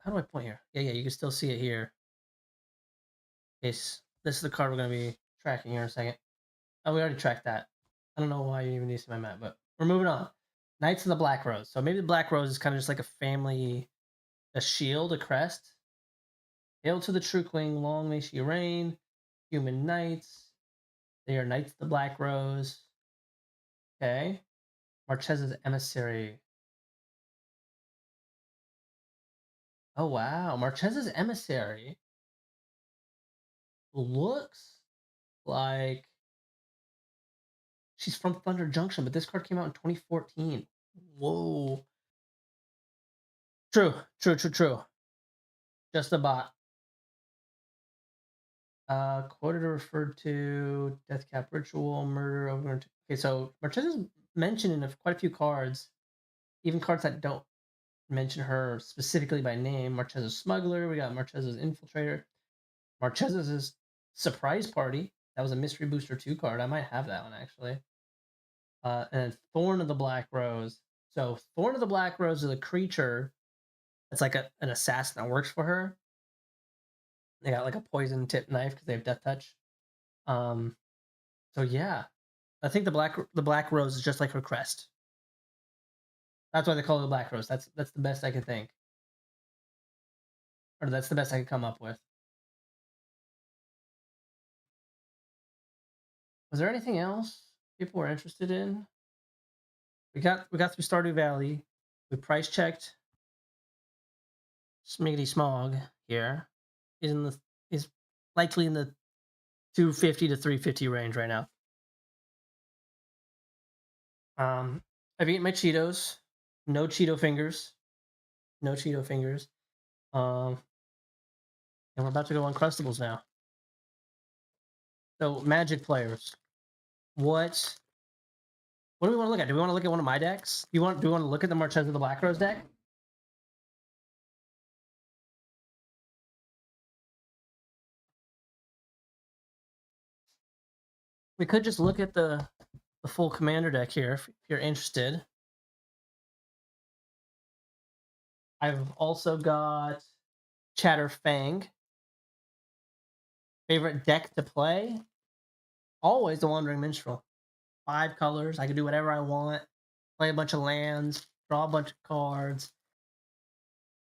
how do I point here? Yeah, you can still see it here. This is the card we're going to be tracking here in a second. Oh, we already tracked that. I don't know why you even need to see my map, but we're moving on. Knights of the Black Rose. So maybe the Black Rose is kind of just like a family, a shield, a crest. Hail to the True Queen, long may she reign. Human Knights. They are Knights of the Black Rose. Okay. Marchesa's Emissary. Oh, wow. Marchesa's Emissary looks like she's from Thunder Junction, but this card came out in 2014. Whoa. True. Just a bot. Quoted or referred to Death Cap Ritual, Murder over. Okay, so Marchesa's mentioned in quite a few cards, even cards that don't mention her specifically by name. Marchesa's Smuggler, we got Marchesa's Infiltrator, Marchesa's Surprise Party. That was a Mystery Booster 2 card. I might have that one actually. And Thorn of the Black Rose. So Thorn of the Black Rose is a creature that's like an assassin that works for her. They got like a poison tip knife because they have Death Touch. So yeah, I think the Black Rose is just like her crest. That's why they call it the Black Rose. That's the best I can think, or that's the best I could come up with. Was there anything else people were interested in? We got through Stardew Valley. We price checked Smiggity Smog here. Is likely in the 250 to 350 range right now. I've eaten my Cheetos. No Cheeto fingers. No Cheeto fingers. And we're about to go on Uncrustables now. So Magic players, what do we want to look at? Do we want to look at one of my decks? Do we want to look at the Marchesa of the Black Rose deck? We could just look at the full commander deck here if you're interested. I've also got Chatterfang. Favorite deck to play? Always the Wandering Minstrel. 5 colors. I can do whatever I want. Play a bunch of lands. Draw a bunch of cards.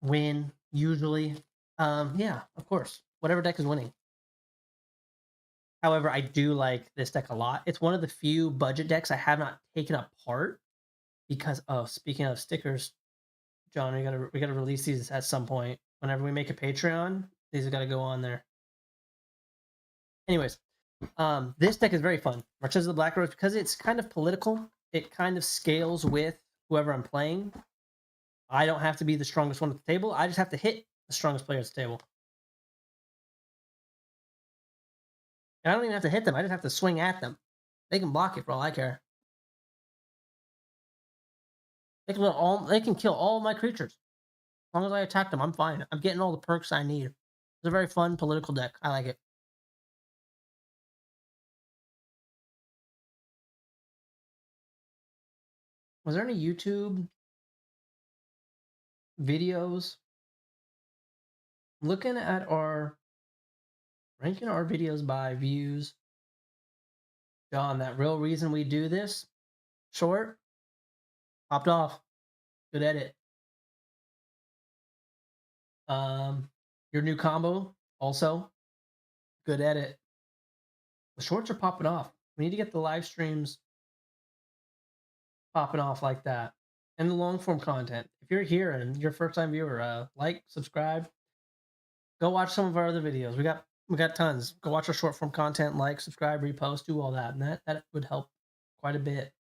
win usually. Yeah, of course. Whatever deck is winning. However, I do like this deck a lot. It's one of the few budget decks I have not taken apart because speaking of stickers, John, we gotta release these at some point. Whenever we make a Patreon, these have got to go on there. Anyways, this deck is very fun. Marches of the Black Rose, because it's kind of political. It kind of scales with whoever I'm playing. I don't have to be the strongest one at the table. I just have to hit the strongest player at the table. And I don't even have to hit them. I just have to swing at them. They can block it for all I care. They can kill all my creatures. As long as I attack them, I'm fine. I'm getting all the perks I need. It's a very fun political deck. I like it. Was there any YouTube videos looking at our ranking our videos by views? John, that real reason we do this short popped off. Good edit. Your new combo also good edit. The shorts are popping off. We need to get the live streams popping off like that, and the long form content. If you're here and you're a first time viewer, like, subscribe, go watch some of our other videos. We got tons. Go watch our short form content, like, subscribe, repost, do all that, and that would help quite a bit.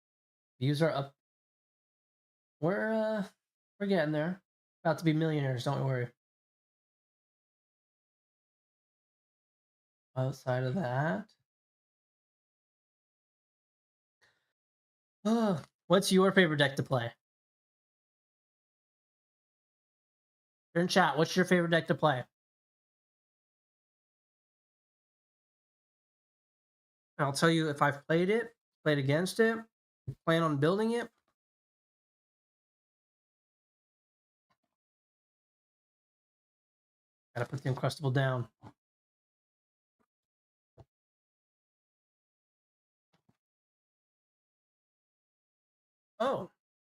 Views are up. We're getting there. About to be millionaires, don't worry. Outside of that, what's your favorite deck to play? You're in chat. What's your favorite deck to play? And I'll tell you if I've played it, played against it, plan on building it. Gotta put the Uncrustable down. Oh,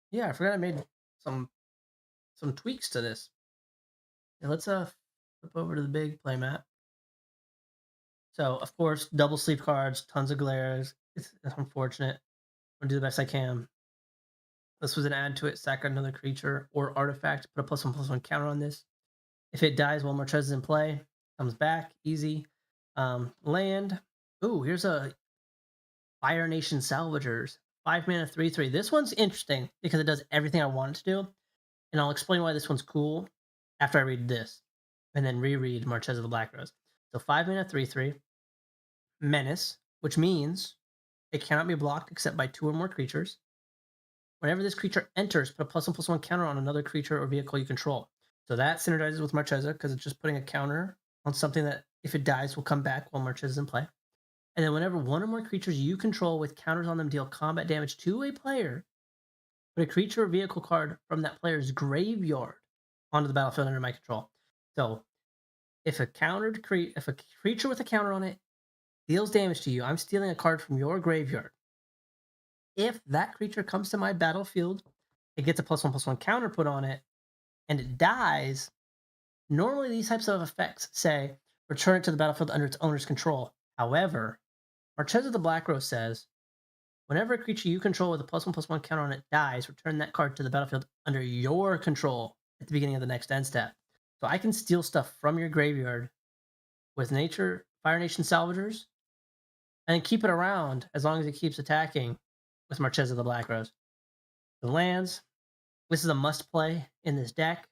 yeah, I forgot I made some tweaks to this. Yeah, let's flip over to the big playmat. So of course, double sleeve cards, tons of glares. It's unfortunate. I'll do the best I can. This was an add to it, sack another creature or artifact, put a +1/+1 counter on this. If it dies while Marquez is in play, comes back, easy. Land. Ooh, here's a Fire Nation Salvagers. 5 mana, 3/3. This one's interesting because it does everything I want it to do. And I'll explain why this one's cool after I read this. And then reread Marquez of the Black Rose. So 5 mana, 3/3. Menace, which means it cannot be blocked except by 2 or more creatures. Whenever this creature enters, put a +1/+1 counter on another creature or vehicle you control. So that synergizes with Marchesa because it's just putting a counter on something that, if it dies, will come back while Marchesa is in play. And then whenever 1 or more creatures you control with counters on them deal combat damage to a player, put a creature or vehicle card from that player's graveyard onto the battlefield under my control. So if a creature with a counter on it deals damage to you, I'm stealing a card from your graveyard. If that creature comes to my battlefield, it gets a +1/+1 counter put on it, and it dies. Normally, these types of effects say return it to the battlefield under its owner's control. However, Marchesa the Black Rose says whenever a creature you control with a +1/+1 counter on it dies, return that card to the battlefield under your control at the beginning of the next end step. So I can steal stuff from your graveyard with Fire Nation Salvagers, and keep it around as long as it keeps attacking with Marchesa the Black Rose. The lands. This is a must play in this deck.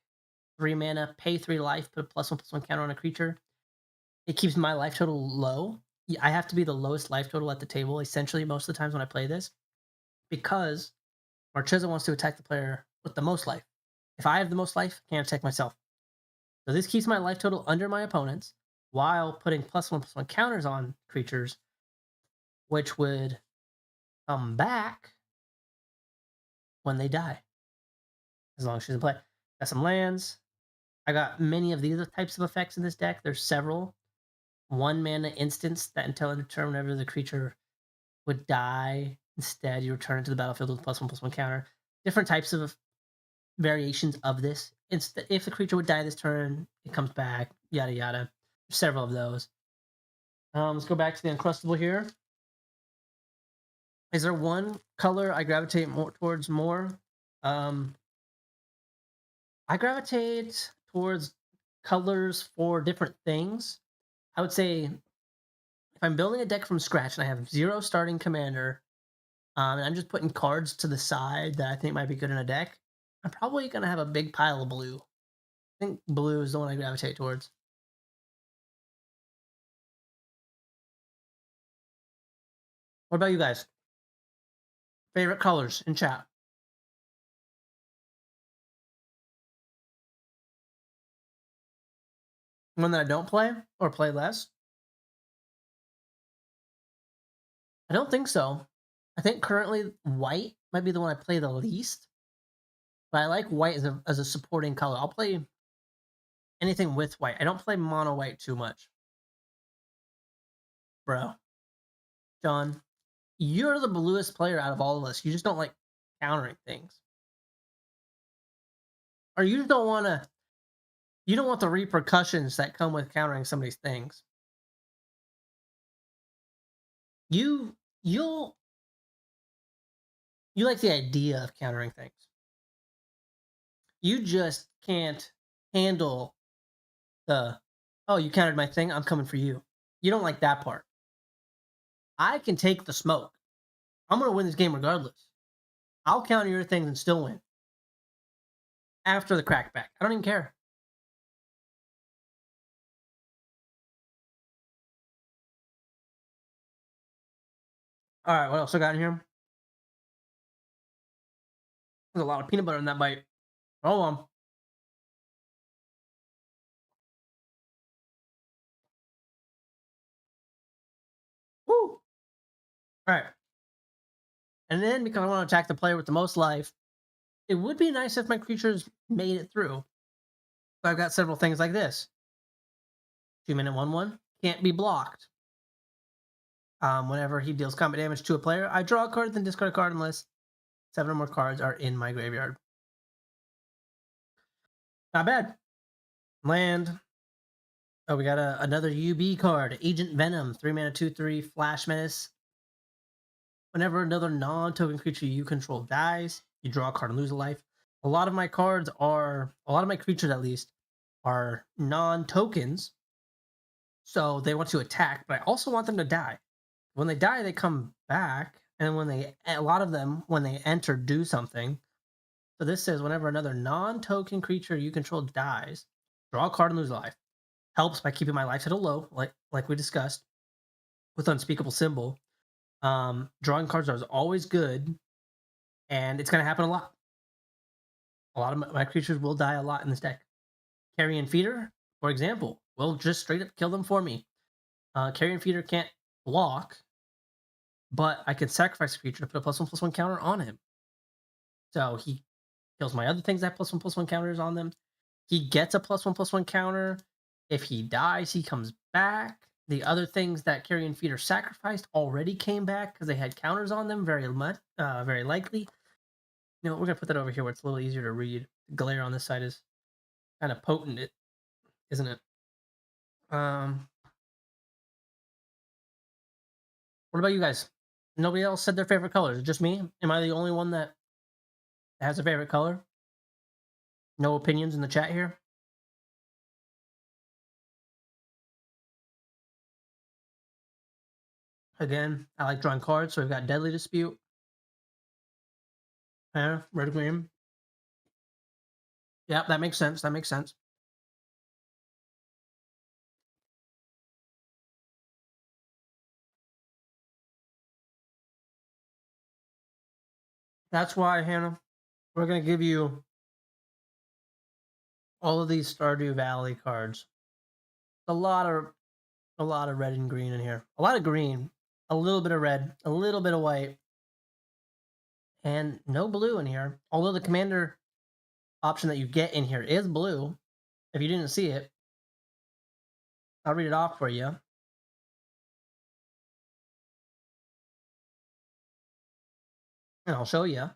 3 mana, pay 3 life, put a +1/+1 counter on a creature. It keeps my life total low. I have to be the lowest life total at the table, essentially, most of the times when I play this, because Marchesa wants to attack the player with the most life. If I have the most life, I can't attack myself. So this keeps my life total under my opponents while putting +1/+1 counters on creatures, which would come back when they die, as long as she's in play. Got some lands. I got many of these types of effects in this deck. There's several. 1 mana instance that until end of turn, whenever the creature would die, instead you return it to the battlefield with +1/+1 counter. Different types of variations of this if the creature would die this turn, it comes back. Yada yada. Several of those. Let's go back to the Uncrustable here. Is there one color I gravitate more towards more? I gravitate towards colors for different things. I would say if I'm building a deck from scratch and I have 0 starting commander, and I'm just putting cards to the side that I think might be good in a deck, I'm probably gonna have a big pile of blue. I think blue is the one I gravitate towards. What about you guys? Favorite colors in chat? One that I don't play or play less? I don't think so. I think currently white might be the one I play the least, but I like white as a supporting color. I'll play anything with white. I don't play mono white too much. Bro, John, you're the bluest player out of all of us. You just don't like countering things. Or you just don't want to, you don't want the repercussions that come with countering somebody's things. You'll you like the idea of countering things. You just can't handle the, oh, you countered my thing, I'm coming for you. You don't like that part. I can take the smoke. I'm going to win this game regardless. I'll counter your things and still win. After the crackback. I don't even care. All right, what else I got in here? There's a lot of peanut butter in that bite. Hold on. Woo! All right. And then, because I want to attack the player with the most life, it would be nice if my creatures made it through. So I've got several things like this. 2-minute 1/1 can't be blocked. Whenever he deals combat damage to a player, I draw a card, then discard a card unless 7 or more cards are in my graveyard. Not bad. Land. Oh, we got another UB card. Agent Venom. 3-mana 2/3 Flash Menace. Whenever another non-token creature you control dies, you draw a card and lose a life. A lot of my creatures at least, are non-tokens. So they want to attack, but I also want them to die. When they die, they come back, and a lot of them, when they enter, do something. So this says whenever another non-token creature you control dies, draw a card and lose a life. Helps by keeping my life hit a low, like we discussed, with Unspeakable Symbol. Drawing cards are always good, and it's going to happen a lot. A lot of my creatures will die a lot in this deck. Carrion Feeder, for example, will just straight up kill them for me. Carrion Feeder can't block, but I can sacrifice a creature to put a +1/+1 counter on him. So he kills my other things that have +1/+1 counters on them. He gets a +1/+1 counter. If he dies, he comes back. The other things that Carrion Feeder sacrificed already came back because they had counters on them, very likely. You know, we're gonna put that over here where it's a little easier to read. The glare on this side is kind of potent, isn't it? What about you guys? Nobody else said their favorite colors. Just me? Am I the only one that has a favorite color? No opinions in the chat here? Again, I like drawing cards, so we've got Deadly Dispute. Yeah, red green. Yeah, that makes sense. That makes sense. That's why, Hannah, we're gonna give you all of these Stardew Valley cards. A lot of red and green in here. A lot of green, a little bit of red, a little bit of white, and no blue in here. Although the commander option that you get in here is blue. If you didn't see it, I'll read it off for you. And I'll show you.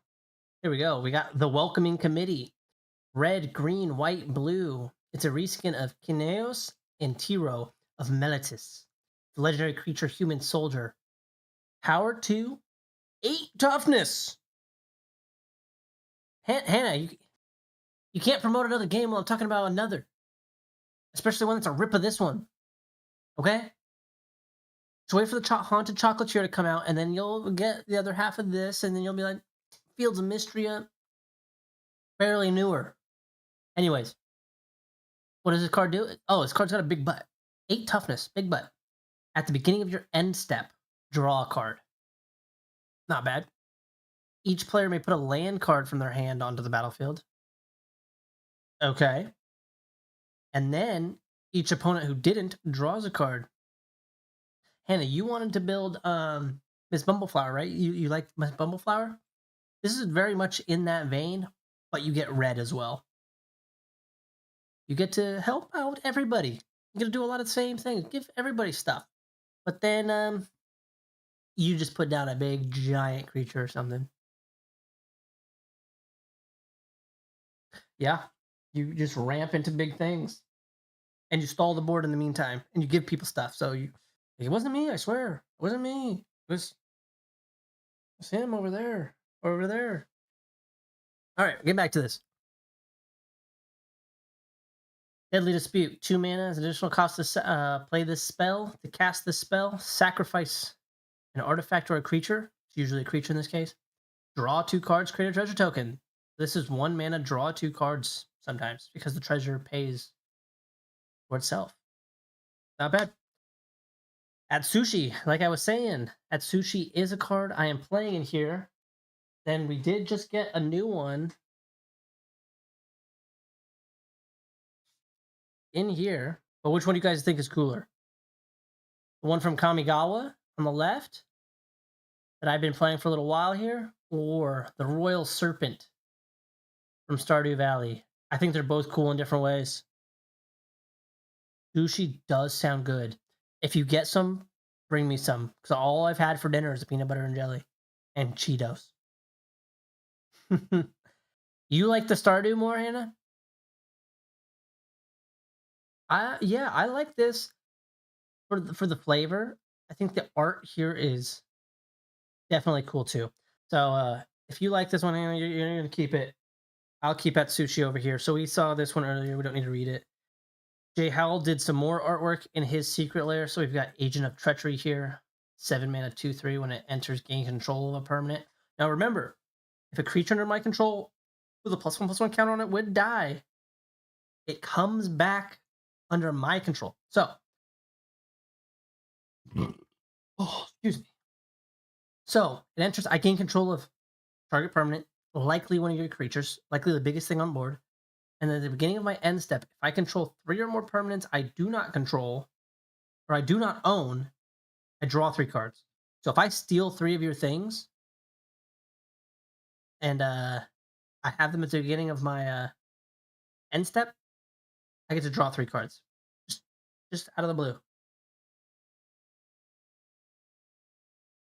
Here we go. We got the Welcoming Committee. Red, green, white, blue. It's a reskin of Kineos and Tiro of Meletis, the legendary creature human soldier. Power 2, 8 toughness. Hannah, you can't promote another game while I'm talking about another, especially when it's a rip of this one. Okay? So wait for the Haunted Chocolatier to come out, and then you'll get the other half of this, and then you'll be like, Fields of Mystria, fairly newer. Anyways, what does this card do? Oh, this card's got a big butt. 8 toughness, big butt. At the beginning of your end step, draw a card. Not bad. Each player may put a land card from their hand onto the battlefield. Okay. And then each opponent who didn't draws a card. Hannah, you wanted to build Miss Bumbleflower, right? You like Miss Bumbleflower? This is very much in that vein, but you get red as well. You get to help out everybody. You get to do a lot of the same things. Give everybody stuff. But then you just put down a big giant creature or something. Yeah. You just ramp into big things. And you stall the board in the meantime. And you give people stuff. So it wasn't me, I swear. It wasn't me. It was him over there. Over there. Alright, get back to this. Deadly Dispute. 2 mana as additional cost to play this spell. To cast this spell, sacrifice an artifact or a creature. It's usually a creature in this case. Draw 2 cards, create a treasure token. This is 1 mana, draw 2 cards sometimes because the treasure pays for itself. Not bad. Atsushi, like I was saying, Atsushi is a card I am playing in here. Then we did just get a new one in here. But which one do you guys think is cooler? The one from Kamigawa on the left that I've been playing for a little while here, or the Royal Serpent from Stardew Valley? I think they're both cool in different ways. Sushi does sound good. If you get some, bring me some. Because all I've had for dinner is peanut butter and jelly. And Cheetos. You like the Stardew more, Hannah? Yeah, I like this for the flavor. I think the art here is definitely cool too. So if you like this one, Hannah, you're gonna keep it. I'll keep Atsushi over here. So we saw this one earlier. We don't need to read it. Jay Howell did some more artwork in his secret lair. So we've got Agent of Treachery here. 7 mana, 2/3. When it enters, gain control of a permanent. Now remember, if a creature under my control with a +1/+1 counter on it would die, it comes back under my control. So, oh, excuse me. So it enters, I gain control of target permanent, likely one of your creatures, likely the biggest thing on board. And then at the beginning of my end step, if I control 3 or more permanents I do not control, or I do not own, I draw 3 cards. So if I steal 3 of your things, and I have them at the beginning of my end step, I get to draw 3 cards. Just out of the blue.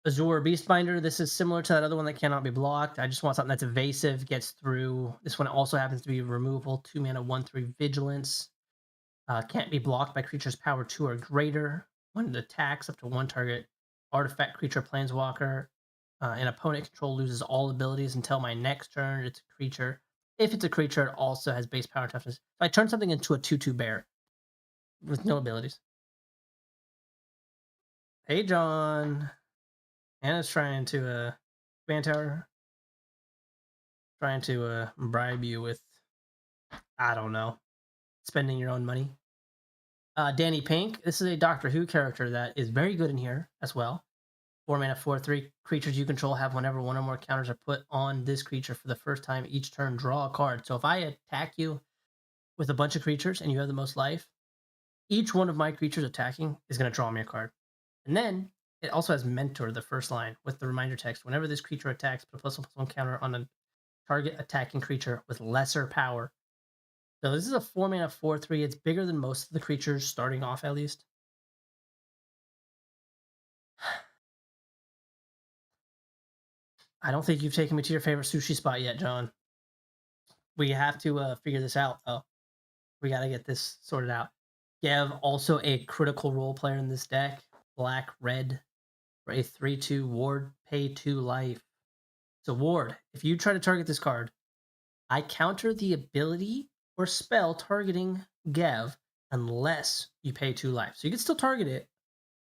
Azure Beastbinder, this is similar to that other one that cannot be blocked. I just want something that's evasive, gets through. This one also happens to be removal. 2 mana, 1/3 vigilance. Can't be blocked by creatures power 2 or greater. When it attacks up to 1 target artifact, creature, planeswalker, an opponent control loses all abilities until my next turn. It's a creature. If it's a creature, it also has base power toughness. So I turn something into a 2/2 bear with no abilities. Hey, John. Anna's trying to Bantower trying to bribe you with, I don't know, spending your own money. Danny Pink, this is a Doctor Who character that is very good in here as well. 4 mana, 4/3. Creatures you control have whenever 1 or more counters are put on this creature for the first time each turn, draw a card. So if I attack you with a bunch of creatures and you have the most life, each one of my creatures attacking is going to draw me a card. And then it also has Mentor, the first line, with the reminder text. Whenever this creature attacks, put a +1/+1 counter on a target attacking creature with lesser power. So this is a 4 mana, 4/3. It's bigger than most of the creatures starting off, at least. I don't think you've taken me to your favorite sushi spot yet, John. we have to figure this out. Oh, we got to get this sorted out. Gev, also a critical role player in this deck. Black, red, for a 3/2 ward, pay 2 life. So, ward, if you try to target this card, I counter the ability or spell targeting Gev unless you pay 2 life. So, you can still target it,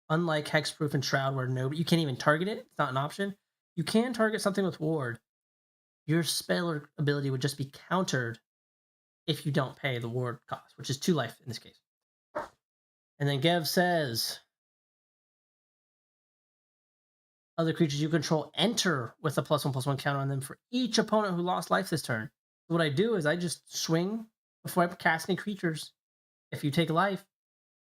unlike Hexproof and Shroud, where no, you can't even target it. It's not an option. You can target something with ward. Your spell or ability would just be countered if you don't pay the ward cost, which is 2 life in this case. And then Gev says, other creatures you control enter with a +1/+1 counter on them for each opponent who lost life this turn. So what I do is I just swing before I cast any creatures. If you take life,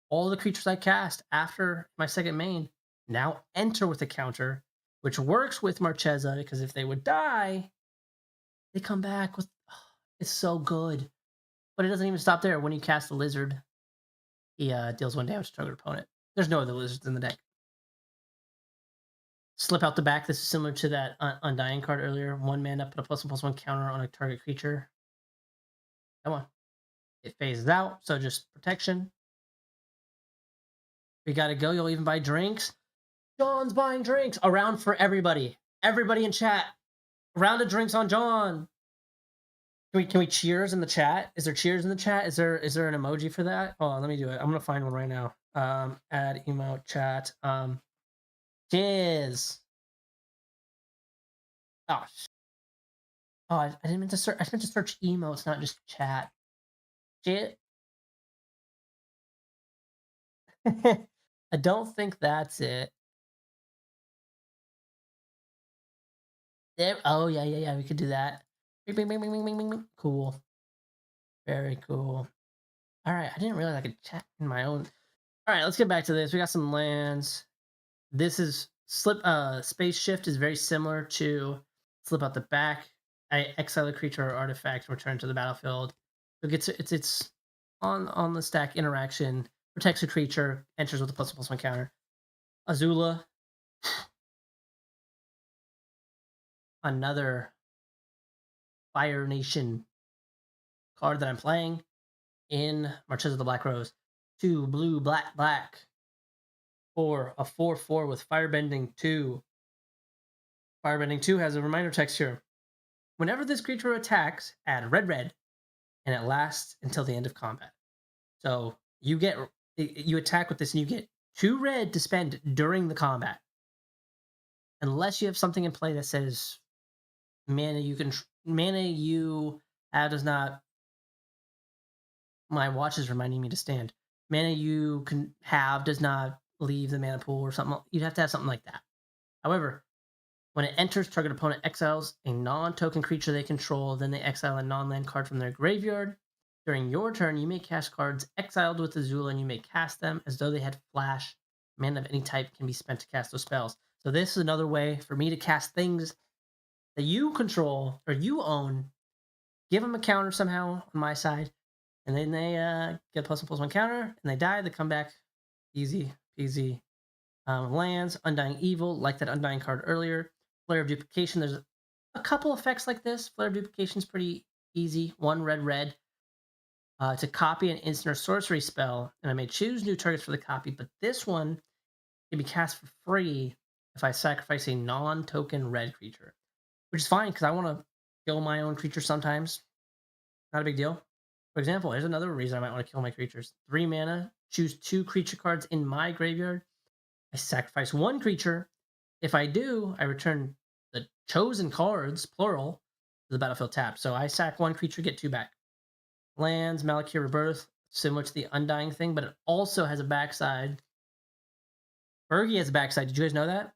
all the creatures I cast after my second main now enter with a counter, which works with Marchesa because if they would die, they come back with. Oh, it's so good. But it doesn't even stop there. When you cast the lizard, he deals 1 damage to target opponent. There's no other lizards in the deck. Slip out the back. This is similar to that Undying card earlier. 1 mana, put a +1/+1 counter on a target creature. Come on. It phases out, so just protection. We gotta go. You'll even buy drinks. John's buying drinks. A round for everybody. Everybody in chat. A round of drinks on John. Can we cheers in the chat? Is there cheers in the chat? Is there an emoji for that? Oh, let me do it. I'm gonna find one right now. Add emote chat. Cheers. Oh, I didn't mean to search. I meant to search emotes, not just chat. Shit. I don't think that's it. There. Oh yeah. We could do that. Bing, bing, bing, bing, bing, bing, bing, bing. Cool. Very cool. All right. I didn't realize I could chat in my own. All right. Let's get back to this. We got some lands. This is Space Shift is very similar to Slip Out the Back. I exile a creature or artifact, return to the battlefield. So it's on the stack interaction, protects a creature, enters with a +1/+1 counter. Azula, another Fire Nation card that I'm playing in Marches of the Black Rose. 2 blue, black. For a 4/4 with Firebending 2. Firebending 2 has a reminder text here. Whenever this creature attacks, add red, and it lasts until the end of combat. So you attack with this, and you get 2 red to spend during the combat, unless you have something in play that says mana you have does not. My watch is reminding me to stand. Mana you can have does not leave the mana pool or something. You'd have to have something like that. However, when it enters, target opponent exiles a non-token creature they control, then they exile a non-land card from their graveyard. During your turn, you may cast cards exiled with Azula, and you may cast them as though they had flash. Mana of any type can be spent to cast those spells. So this is another way for me to cast things that you control or you own, give them a counter somehow on my side, and then they get a +1/+1 counter, and they die, they come back. Easy peasy. Lands, Undying Evil, like that Undying card earlier. Flare of Duplication, there's a couple effects like this. Flare of Duplication is pretty easy. 1 red. To copy an instant or sorcery spell, and I may choose new targets for the copy, but this one can be cast for free if I sacrifice a non-token red creature, which is fine because I want to kill my own creature sometimes. Not a big deal. For example, here's another reason I might want to kill my creatures. 3 mana, choose 2 creature cards in my graveyard. I sacrifice 1 creature. If I do, I return the chosen cards, plural, to the battlefield tapped. So I sack 1 creature, get 2 back. Lands, Malakir Rebirth, similar to the Undying thing, but it also has a backside. Bergie has a backside. Did you guys know that?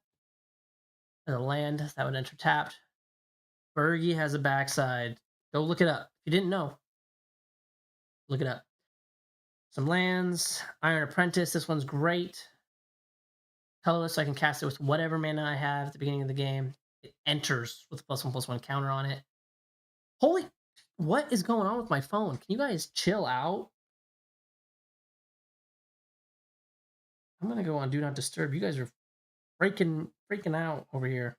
As a land that would enter tapped. Bergie has a backside. Go look it up. If you didn't know, look it up. Some lands. Iron Apprentice. This one's great. Colorless, so I can cast it with whatever mana I have at the beginning of the game. It enters with a +1/+1 counter on it. Holy, what is going on with my phone? Can you guys chill out? I'm gonna go on Do Not Disturb. You guys are freaking out over here.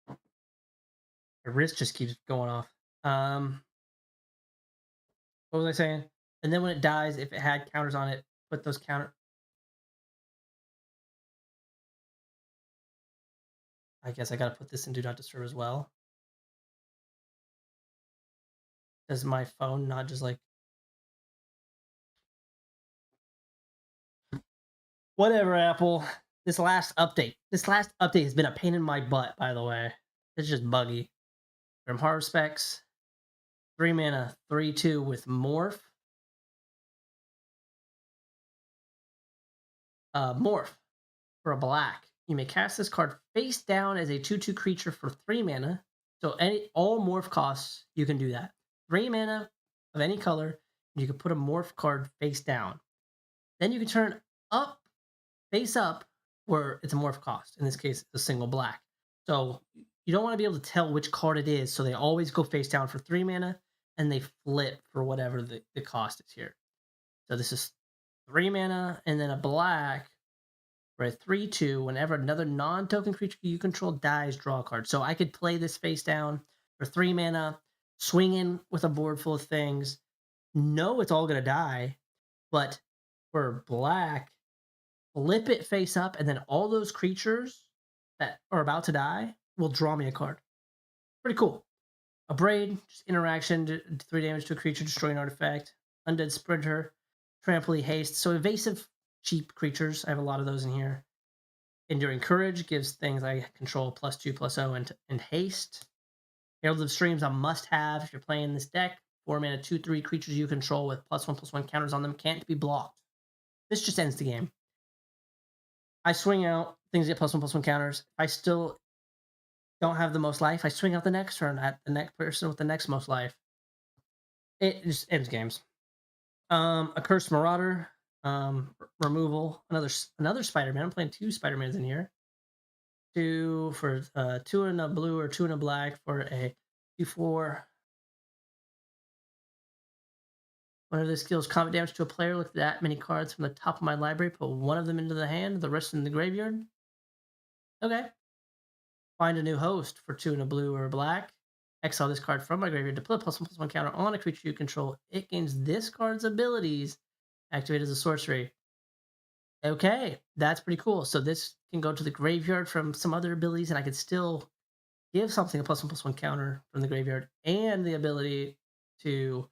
My wrist just keeps going off. What was I saying? And then when it dies, if it had counters on it, put those counter. I guess I gotta put this in Do Not Disturb as well. Does my phone not just like whatever, Apple? This last update. This last update has been a pain in my butt, by the way. It's just buggy. From Hard Specs, 3 mana, 3/2 with Morph. Morph for a black. You may cast this card face down as a 2/2 creature for 3 mana. So all morph costs, you can do that. 3 mana of any color, and you can put a morph card face down. Then you can turn up, face up, where it's a morph cost. In this case, it's a single black. So you don't want to be able to tell which card it is. So they always go face down for 3 mana, and they flip for whatever the cost is here. So this is 3 mana, and then a black for a 3/2. Whenever another non-token creature you control dies, draw a card. So I could play this face down for 3 mana, swing in with a board full of things. No, it's all going to die. But for black, flip it face up, and then all those creatures that are about to die will draw me a card. Pretty cool. A Braid, just interaction, 3 damage to a creature, destroy an artifact. Undead Sprinter, Trample, Haste. So evasive, cheap creatures. I have a lot of those in here. Enduring Courage gives things I control +2/+0 and haste. Herald of Streams, a must-have if you're playing this deck. 4 mana, 2/3 creatures you control with +1/+1 counters on them can't be blocked. This just ends the game. I swing out, things get +1/+1 counters. If I still don't have the most life, I swing out the next turn at the next person with the next most life. It just ends games. A Cursed Marauder, removal. Another Spider-Man. I'm playing 2 Spider-Mans in here. 2 for 2 in a blue or 2 in a black for a 2/4. Whenever this deals combat damage to a player, look at that many cards from the top of my library, put one of them into the hand, the rest in the graveyard. Okay. Find a new host for 2 in a blue or a black. Exile this card from my graveyard to put a +1/+1 counter on a creature you control. It gains this card's abilities. Activate as a sorcery. Okay, that's pretty cool. So this can go to the graveyard from some other abilities, and I could still give something a +1/+1 counter from the graveyard and the ability to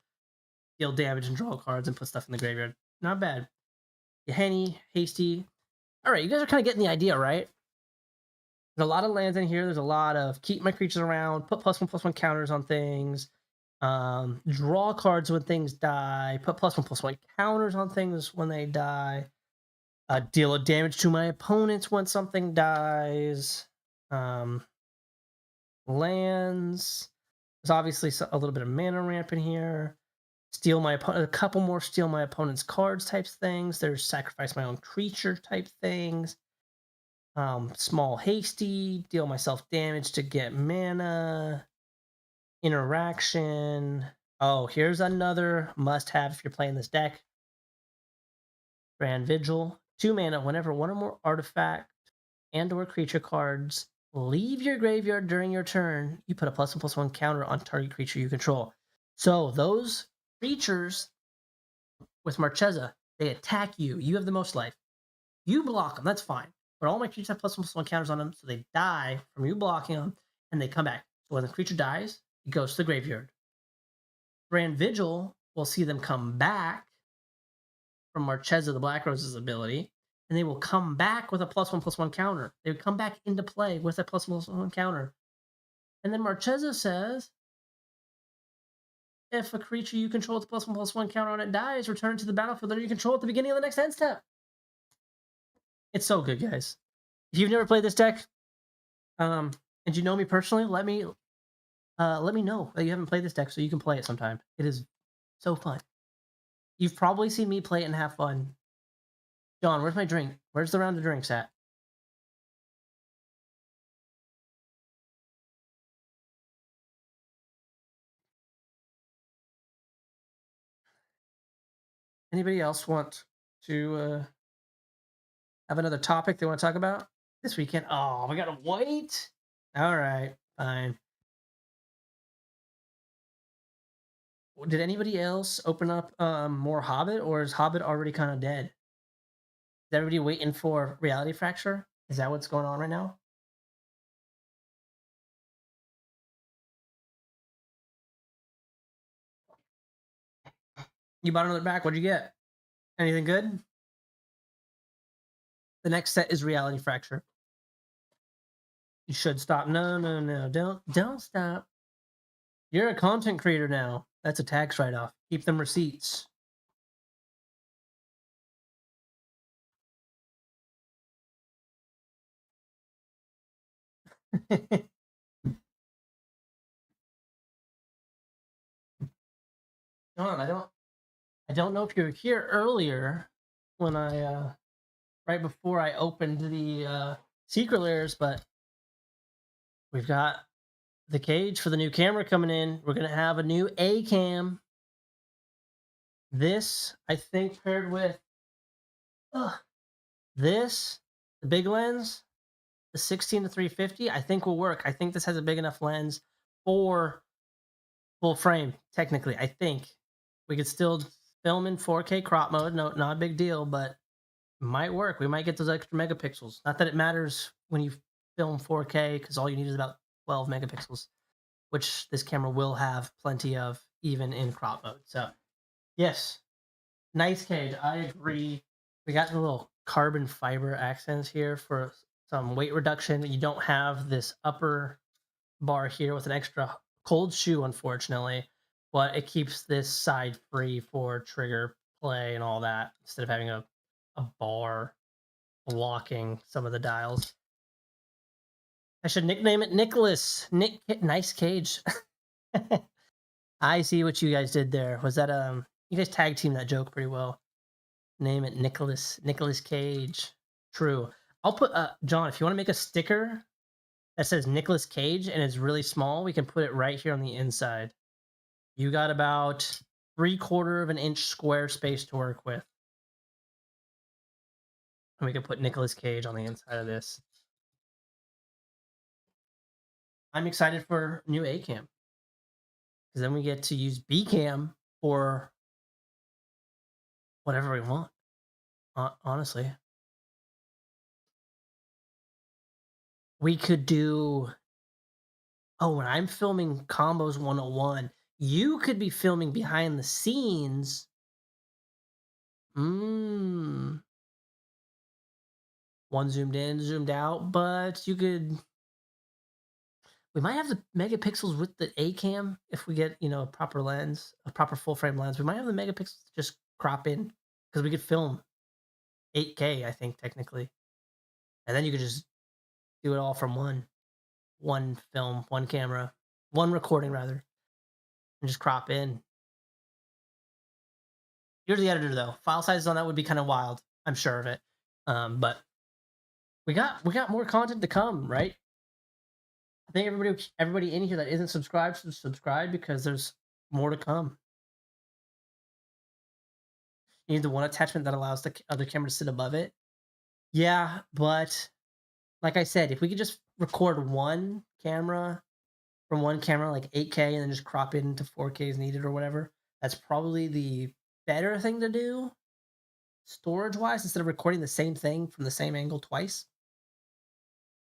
deal damage and draw cards and put stuff in the graveyard. Not bad. Yahenni, Hasty. All right, you guys are kind of getting the idea, right? There's a lot of lands in here. There's a lot of keep my creatures around, put +1/+1 counters on things, draw cards when things die, put +1/+1 counters on things when they die, deal damage to my opponents when something dies. Lands. There's obviously a little bit of mana ramp in here. Steal my opponent, a couple more steal my opponent's cards types things. There's sacrifice my own creature type things. Small hasty, deal myself damage to get mana. Interaction. Oh, here's another must-have if you're playing this deck. Grand Vigil. 2 mana. Whenever one or more artifact and/or creature cards leave your graveyard during your turn, you put a +1/+1 counter on target creature you control. So those creatures with Marchesa, they attack you. You have the most life. You block them. That's fine. But all my creatures have +1/+1 counters on them, so they die from you blocking them, and they come back. So when the creature dies, it goes to the graveyard. Grand Vigil will see them come back from Marchesa, the Black Rose's ability, and they will come back with a +1/+1 counter. They would come back into play with a +1/+1 counter. And then Marchesa says, if a creature you control with a +1/+1 counter on it dies, return it to the battlefield that you control at the beginning of the next end step. It's so good, guys. If you've never played this deck, and you know me personally, let me know that you haven't played this deck so you can play it sometime. It is so fun. You've probably seen me play it and have fun. John, where's my drink? Where's the round of drinks at? Anybody else want to have another topic they want to talk about this weekend? Oh, we gotta wait. All right, fine. Did anybody else open up more Hobbit, or is Hobbit already kind of dead? Is everybody waiting for Reality Fracture? Is that what's going on right now? You bought another pack. What'd you get? Anything good? The next set is Reality Fracture. You should stop. No, no, no. Don't stop. You're a content creator now. That's a tax write-off. Keep them receipts. John, I don't know if you were here earlier when I right before I opened the Secret Lairs, but we've got the cage for the new camera coming in. We're gonna have a new A cam. This, I think, paired with this, the big lens, the 16 to 350, I think will work. I think this has a big enough lens for full frame. Technically, I think we could still film in 4K crop mode. No, not a big deal, but might work. We might get those extra megapixels. Not that it matters when you film 4K, because all you need is about 12 megapixels, which this camera will have plenty of, even in crop mode. So, yes, nice cage. I agree. We got the little carbon fiber accents here for some weight reduction. You don't have this upper bar here with an extra cold shoe, unfortunately, but it keeps this side free for trigger play and all that instead of having a bar blocking some of the dials. I should nickname it Nicholas. Nice cage. I see what you guys did there. Was that you guys tag team that joke pretty well. Name it Nicholas Cage. True. I'll put John, if you want to make a sticker that says Nicholas Cage and it's really small, we can put it right here on the inside. You got about 3/4 of an inch square space to work with. And we can put Nicholas Cage on the inside of this. I'm excited for new A cam. Because then we get to use B cam for whatever we want. Honestly. We could do when I'm filming Combos 101, you could be filming behind the scenes. One zoomed in, zoomed out, but you could. We might have the megapixels with the A cam if we get, a proper lens, a proper full frame lens. We might have the megapixels to just crop in because we could film 8K, I think, technically. And then you could just do it all from one film, one camera, one recording rather, and just crop in. You're the editor though. File sizes on that would be kind of wild. I'm sure of it. But we got more content to come, right? I think everybody in here that isn't subscribed should subscribe because there's more to come. You need the one attachment that allows the other camera to sit above it. Yeah, but like I said, if we could just record one camera from one camera, like 8K, and then just crop it into 4K as needed or whatever, that's probably the better thing to do storage wise instead of recording the same thing from the same angle twice.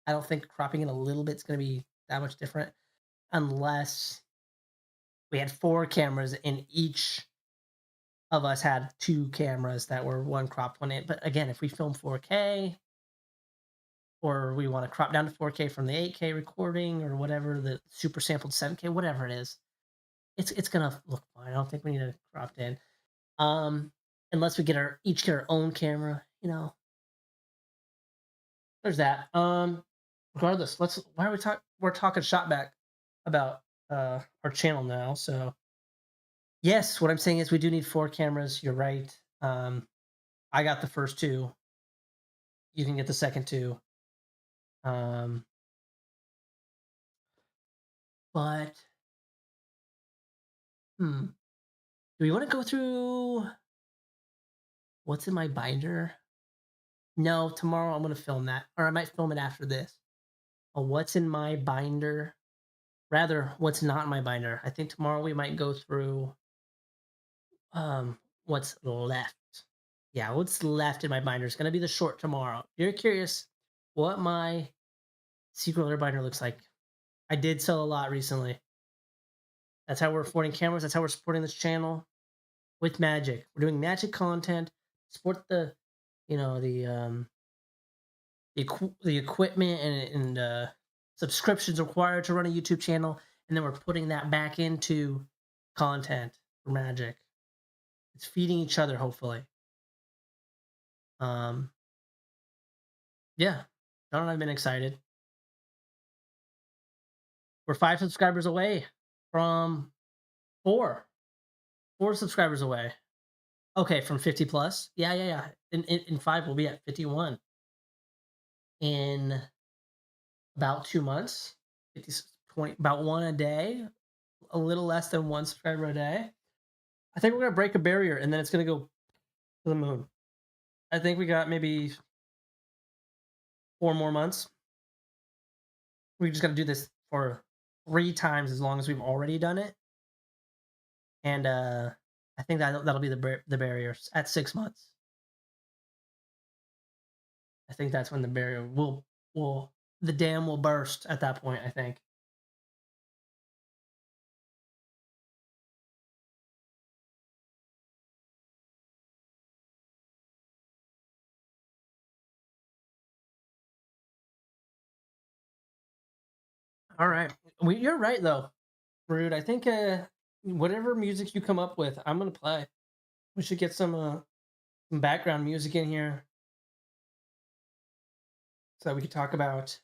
I don't think cropping in a little bit is going to be that much different unless we had 4 cameras and each of us had 2 cameras that were one cropped, one in. But again, if we film 4K or we want to crop down to 4K from the 8K recording or whatever, the super sampled 7K, whatever it is, it's gonna look fine. I don't think we need to crop in. Unless we each get our own camera, There's that. Regardless, why are we're talking Shotback about our channel now, so yes, what I'm saying is we do need 4 cameras, you're right. I got the first 2. You can get the second 2. But do we want to go through what's in my binder? No, tomorrow I'm going to film that, or I might film it after this. What's in my binder? Rather, what's not in my binder. I think tomorrow we might go through what's left. Yeah, what's left in my binder is gonna be the short tomorrow. If you're curious what my secret lair binder looks like, I did sell a lot recently. That's how we're affording cameras. That's how we're supporting this channel with magic. We're doing magic content. Support the, you know, the equipment and subscriptions required to run a YouTube channel, and then we're putting that back into content for magic. It's feeding each other, hopefully. Um, yeah, John and I've been excited. We're 5 subscribers away from four, 4 subscribers away. Okay, from 50 plus. Yeah, yeah, yeah. In 5, we'll be at 51 in about 2 months. 50, 20, about one a day, a little less than 1 subscriber a day. I think we're gonna break a barrier, and then it's gonna go to the moon. I think we got maybe 4 more months. We just got to do this for 3 times as long as we've already done it, and I think that'll be the barriers at 6 months. I think that's when the barrier will the dam will burst at that point. I think. All right, you're right though, Rude. I think whatever music you come up with, I'm gonna play. We should get some background music in here so that we could talk about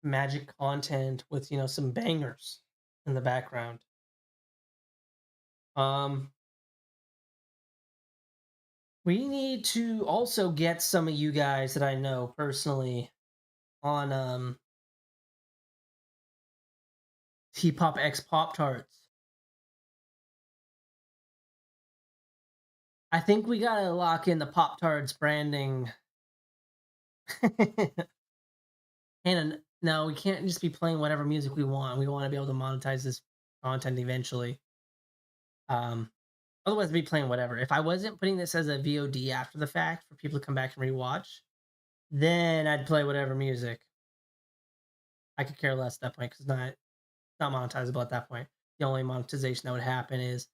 magic content with some bangers in the background. Um, we need to also get some of you guys that I know personally on T-Pop X Pop Tarts. I think we gotta lock in the Pop Tarts branding. And no, we can't just be playing whatever music we want. We want to be able to monetize this content eventually. Um, Otherwise, I'd be playing whatever. If I wasn't putting this as a VOD after the fact for people to come back and rewatch, then I'd play whatever music. I could care less at that point because not monetizable at that point. The only monetization that would happen is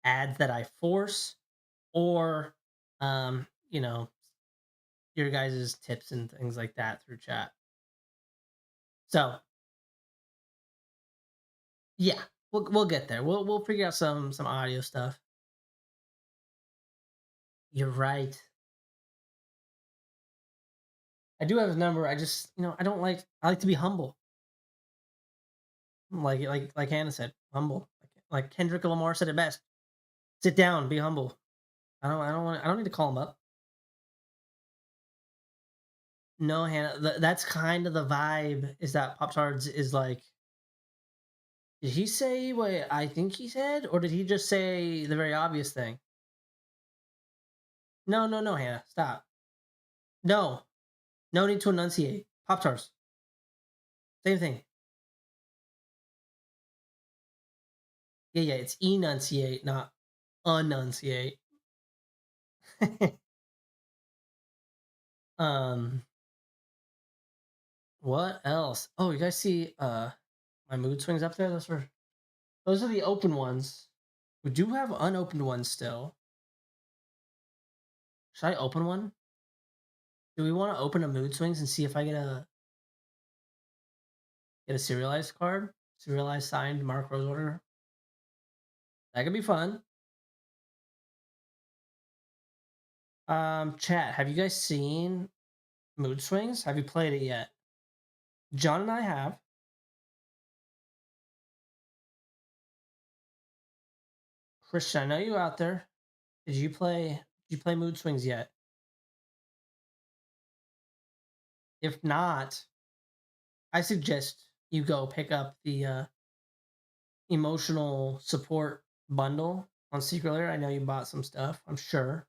ads that I force or you know, your guys' tips and things like that through chat. So yeah, we'll get there. We'll figure out some audio stuff. You're right. I do have his number. I just I like to be humble. Like Hannah said, humble. Like Kendrick Lamar said it best. Sit down, be humble. I don't need to call him up. No, Hannah, that's kind of the vibe. Is that Pop Tarts is like? Did he say what I think he said, or did he just say the very obvious thing? No, no, no, Hannah, stop. No, no need to enunciate. Pop Tarts, same thing. Yeah, yeah, it's enunciate, not enunciate. um, what else? Oh, you guys see my mood swings up there? Those are the open ones. We do have unopened ones still. Should I open one? Do we want to open a mood swings and see if I get a serialized card? Serialized signed Mark Rosewater? That could be fun. Chat, have you guys seen Mood Swings? Have you played it yet? John and I have. Christian, I know you out there. Did you play Mood Swings yet? If not, I suggest you go pick up the emotional support bundle on Secret Lair. I know you bought some stuff, I'm sure.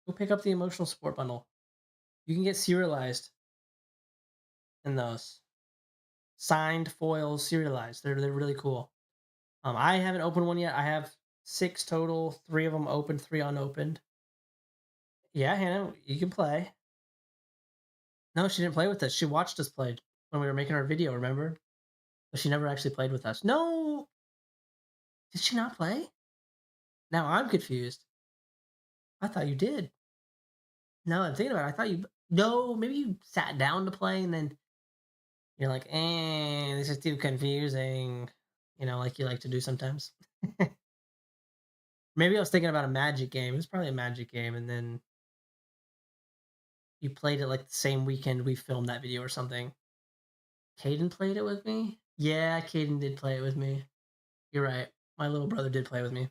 Go pick up the emotional support bundle. You can get serialized in those. Signed foils serialized. They're really cool. I haven't opened one yet. I have 6 total, 3 of them open, 3 unopened. Yeah, Hannah, you can play. No, she didn't play with us. She watched us play when we were making our video, remember? But she never actually played with us. No! Did she not play? Now I'm confused. I thought you did. No, I'm thinking about it. I thought you. No, maybe you sat down to play and then you're like, this is too confusing. Like you like to do sometimes. Maybe I was thinking about a magic game. It was probably a magic game. And then you played it like the same weekend we filmed that video or something. Caden played it with me? Yeah, Caden did play it with me. You're right. My little brother did play with me.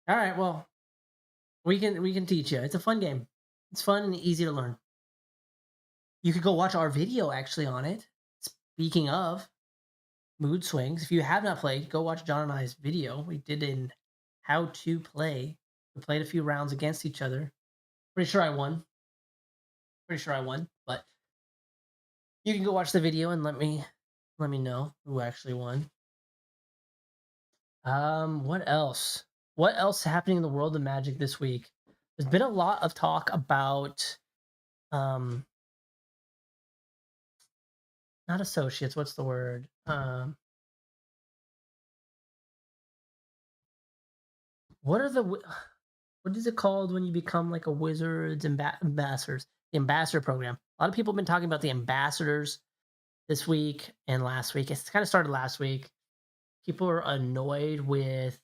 All right, well, we can teach you. It's a fun game. It's fun and easy to learn. You could go watch our video actually on it. Speaking of mood swings, if you have not played, go watch John and I's video. We did in how to play. We played a few rounds against each other. Pretty sure I won. But you can go watch the video and let me know who actually won. What else? What else happening in the world of Magic this week? There's been a lot of talk about um not associates, what's the word? What are the what is it called when you become like a wizard's ambassadors? The ambassador program. A lot of people have been talking about the ambassadors this week and last week. It's kind of started last week. People are annoyed with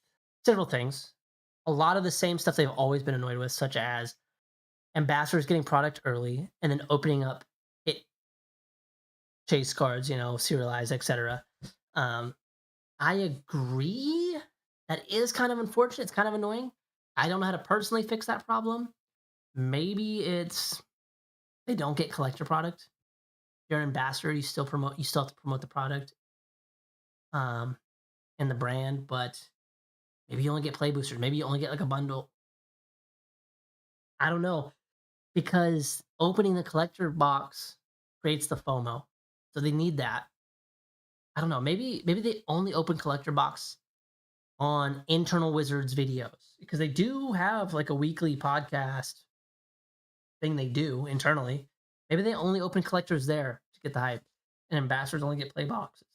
several things. A lot of the same stuff they've always been annoyed with, such as ambassadors getting product early and then opening up it chase cards, serialized, etc. Um, I agree. That is kind of unfortunate. It's kind of annoying. I don't know how to personally fix that problem. Maybe it's they don't get collector product. You're an ambassador. You still have to promote the product, um, and the brand. But maybe you only get play boosters. Maybe you only get like a bundle. I don't know because opening the collector box creates the FOMO, so they need that. I don't know. Maybe they only open collector box on internal Wizards videos because they do have like a weekly podcast thing they do internally. Maybe they only open collectors there to get the hype, and ambassadors only get play boxes.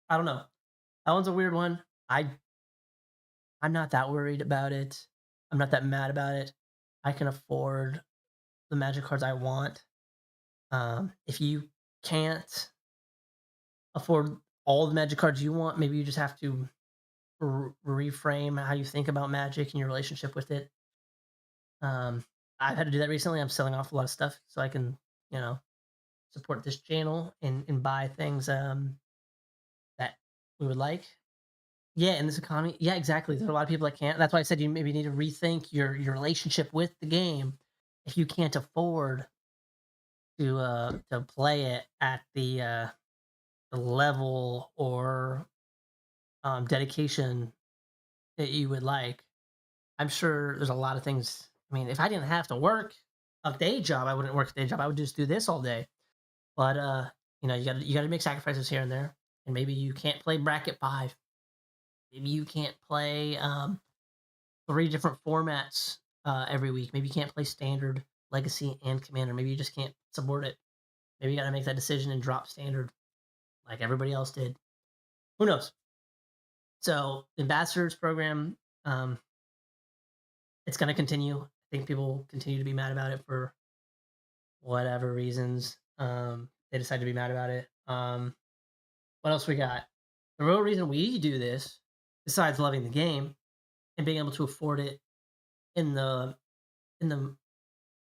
I don't know. That one's a weird one. I'm not that worried about it. I'm not that mad about it. I can afford the magic cards I want. If you can't afford all the magic cards you want, maybe you just have to reframe how you think about magic and your relationship with it. Um, I've had to do that recently. I'm selling off a lot of stuff so I can, you know, support this channel and buy things that we would like. Yeah, in this economy, yeah, exactly. There's a lot of people that can't. That's why I said you maybe need to rethink your relationship with the game if you can't afford to play it at the level or dedication that you would like. I'm sure there's a lot of things. I mean, if I didn't have to work a day job, I wouldn't work a day job. I would just do this all day. But you got to make sacrifices here and there. And maybe you can't play bracket 5. Maybe you can't play 3 different formats every week. Maybe you can't play standard, legacy, and commander. Maybe you just can't support it. Maybe you got to make that decision and drop standard like everybody else did. Who knows? So, the ambassadors program, um, it's going to continue. I think people continue to be mad about it for whatever reasons. They decide to be mad about it. What else we got? The real reason we do this, besides loving the game and being able to afford it in the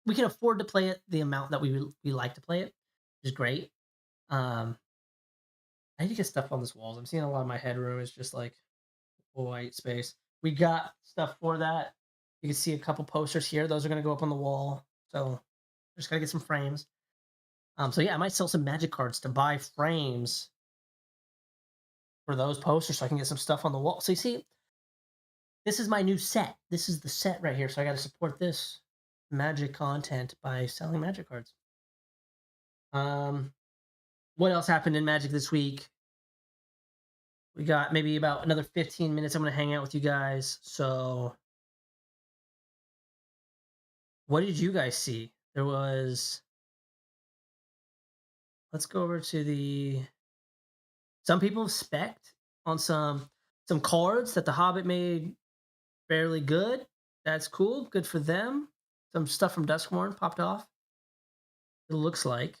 we can afford to play it the amount that we like to play it, which is great. Um, I need to get stuff on this walls. I'm seeing a lot of my headroom is just like white space. We got stuff for that. You can see a couple posters here. Those are going to go up on the wall. So just got to get some frames. So yeah, I might sell some magic cards to buy frames for those posters so I can get some stuff on the wall. So you see, this is my new set. This is the set right here. So I got to support this magic content by selling magic cards. What else happened in Magic this week? We got maybe about another 15 minutes. I'm gonna hang out with you guys. So, what did you guys see? There was. Let's go over to the. Some people spec'd on some cards that the Hobbit made fairly good. That's cool. Good for them. Some stuff from Duskmorn popped off. It looks like.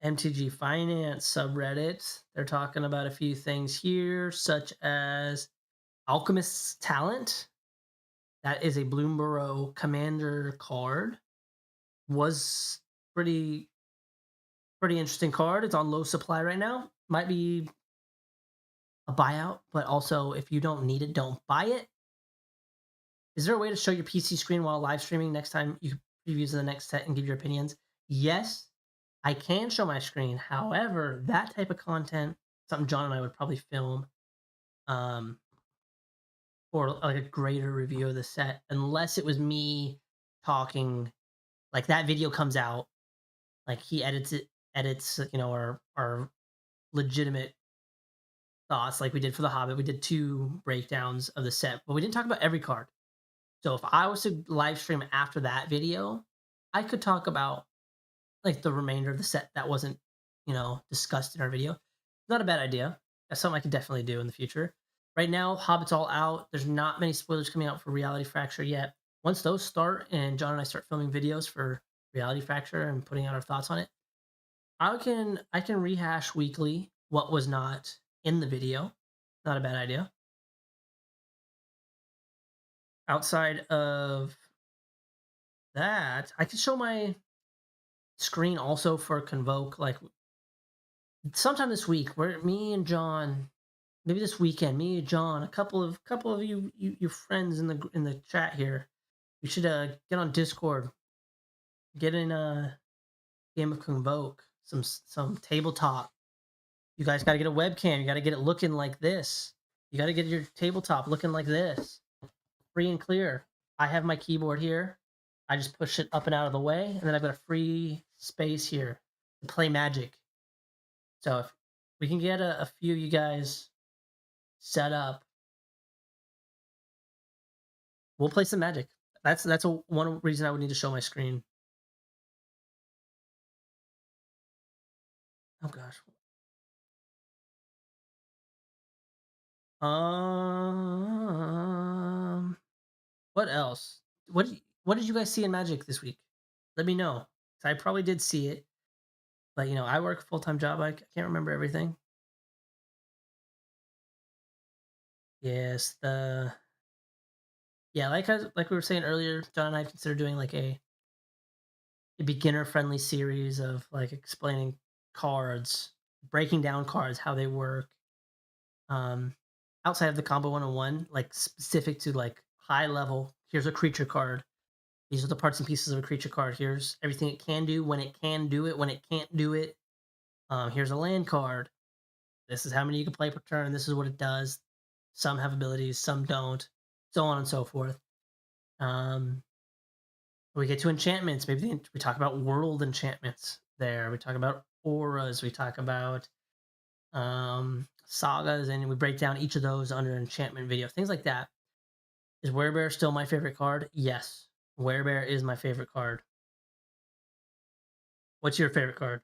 MTG Finance subreddit. They're talking about a few things here, such as Alchemist's Talent. That is a Bloomborough Commander card. Was pretty interesting card. It's on low supply right now. Might be a buyout, but also if you don't need it, don't buy it. Is there a way to show your PC screen while live streaming next time you previews the next set and give your opinions? Yes, I can show my screen. However, that type of content, something John and I would probably film um, for like a greater review of the set, unless it was me talking. Like that video comes out, like he edits, our legitimate thoughts, like we did for the Hobbit. We did 2 breakdowns of the set, but we didn't talk about every card. So if I was to live stream after that video, I could talk about like the remainder of the set that wasn't, discussed in our video. Not a bad idea. That's something I could definitely do in the future. Right now, Hobbit's all out. There's not many spoilers coming out for Reality Fracture yet. Once those start and John and I start filming videos for Reality Fracture and putting out our thoughts on it, I can rehash weekly what was not in the video. Not a bad idea. Outside of that, I could show my screen also for Convoke, like sometime this week, where me and John, maybe this weekend, me and John, a couple of you friends in the chat here, we should get on Discord, get in a game of Convoke, some tabletop. You guys got to get a webcam. You got to get it looking like this. You got to get your tabletop looking like this, free and clear. I have my keyboard here. I just push it up and out of the way, and then I've got a free space here to play Magic. So if we can get a few of you guys set up, we'll play some Magic. That's one reason I would need to show my screen. Oh gosh. What else? What did you guys see in Magic this week? Let me know. I probably did see it, but I work a full-time job. I can't remember everything. Yes, like we were saying earlier, John and I consider doing like a beginner-friendly series of like explaining cards, breaking down cards, how they work. Um, Outside of the combo 101, like specific to like high level. Here's a creature card. These are the parts and pieces of a creature card. Here's everything it can do, when it can do it, when it can't do it. Here's a land card. This is how many you can play per turn. This is what it does. Some have abilities, some don't, so on and so forth. We get to enchantments. Maybe we talk about world enchantments there. We talk about auras. We talk about sagas, and we break down each of those under enchantment video. Things like that. Is Werebear still my favorite card? Yes. Werebear is my favorite card. What's your favorite card?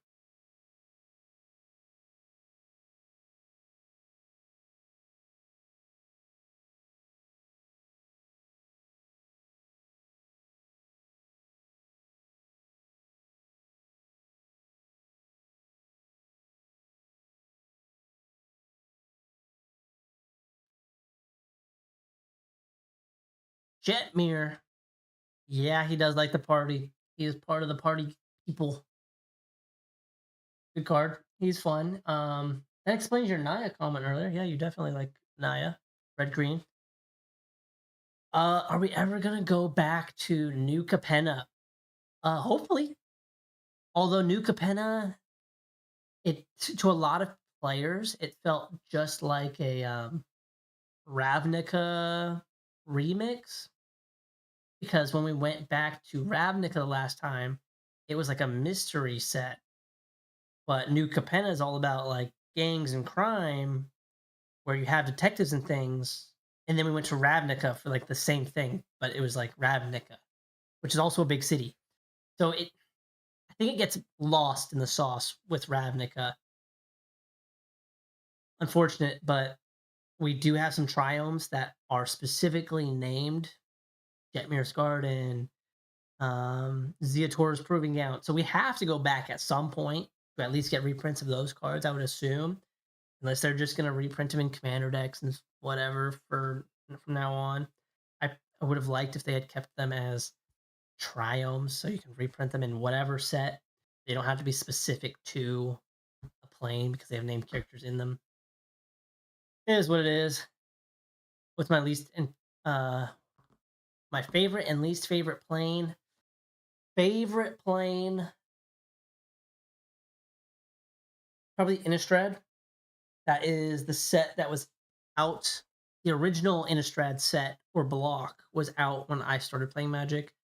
Jetmir. Yeah, he does like the party. He is part of the party people. Good card. He's fun. That explains your Naya comment earlier. Yeah, you definitely like Naya. Red green. Are we ever gonna go back to New Capenna? Hopefully. Although New Capenna, to a lot of players, it felt just like a Ravnica remix. Because when we went back to Ravnica the last time, it was like a mystery set. But New Capenna is all about like gangs and crime where you have detectives and things. And then we went to Ravnica for like the same thing, but it was like Ravnica, which is also a big city. So I think it gets lost in the sauce with Ravnica. Unfortunate, but we do have some triomes that are specifically named Jetmir's Garden, Zeator's Proving Out. So we have to go back at some point to at least get reprints of those cards, I would assume, unless they're just going to reprint them in Commander decks and whatever for from now on. I would have liked if they had kept them as triomes, so you can reprint them in whatever set. They don't have to be specific to a plane because they have named characters in them. It is what it is. What's my least and my favorite and least favorite plane? Favorite plane, probably Innistrad. That is the set that was out. The original Innistrad set or block was out when I started playing Magic.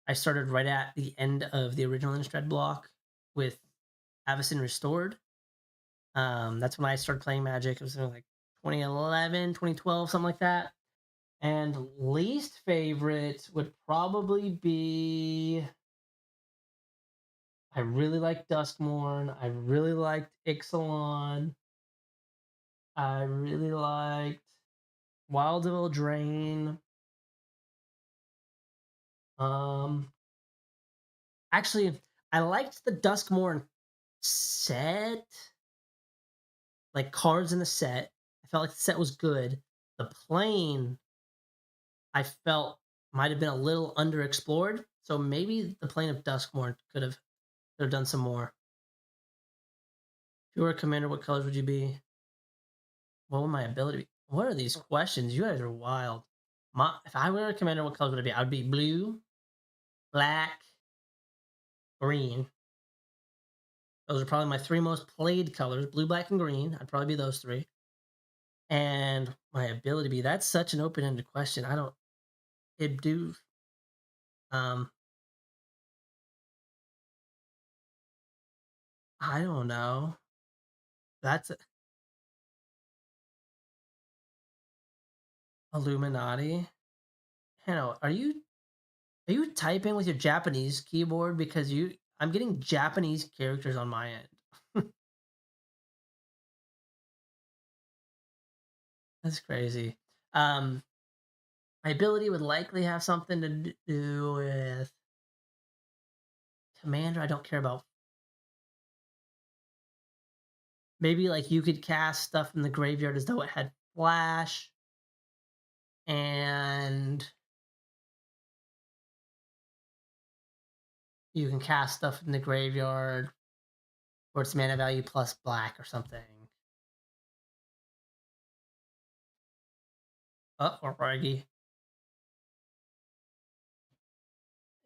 I started right at the end of the original Innistrad block with Avacyn Restored. That's when I started playing Magic. It was like 2011, 2012, something like that. And least favorite would probably be. I really liked Duskmourn. I really liked Ixalan. I really liked Wild Drain. Um, actually, I liked the Duskmourn set, like cards in the set. I felt like the set was good. The plane, I felt might have been a little underexplored. So maybe the plane of Duskmourn could have done some more. If you were a commander, what colors would you be? What would my ability be? What are these questions? You guys are wild. If I were a commander, what colors would it be? I would be blue, black, green. Those are probably my three most played colors: blue, black, and green. I'd probably be those three. And my ability be that's such an open-ended question. I don't it do um I don't know. That's Illuminati. Hannah, are you typing with your Japanese keyboard? Because I'm getting Japanese characters on my end. That's crazy. Um my ability would likely have something to do with Commander. I don't care about. Maybe like you could cast stuff in the graveyard as though it had flash, and you can cast stuff in the graveyard where it's mana value plus black or something. Oh, or Raggy.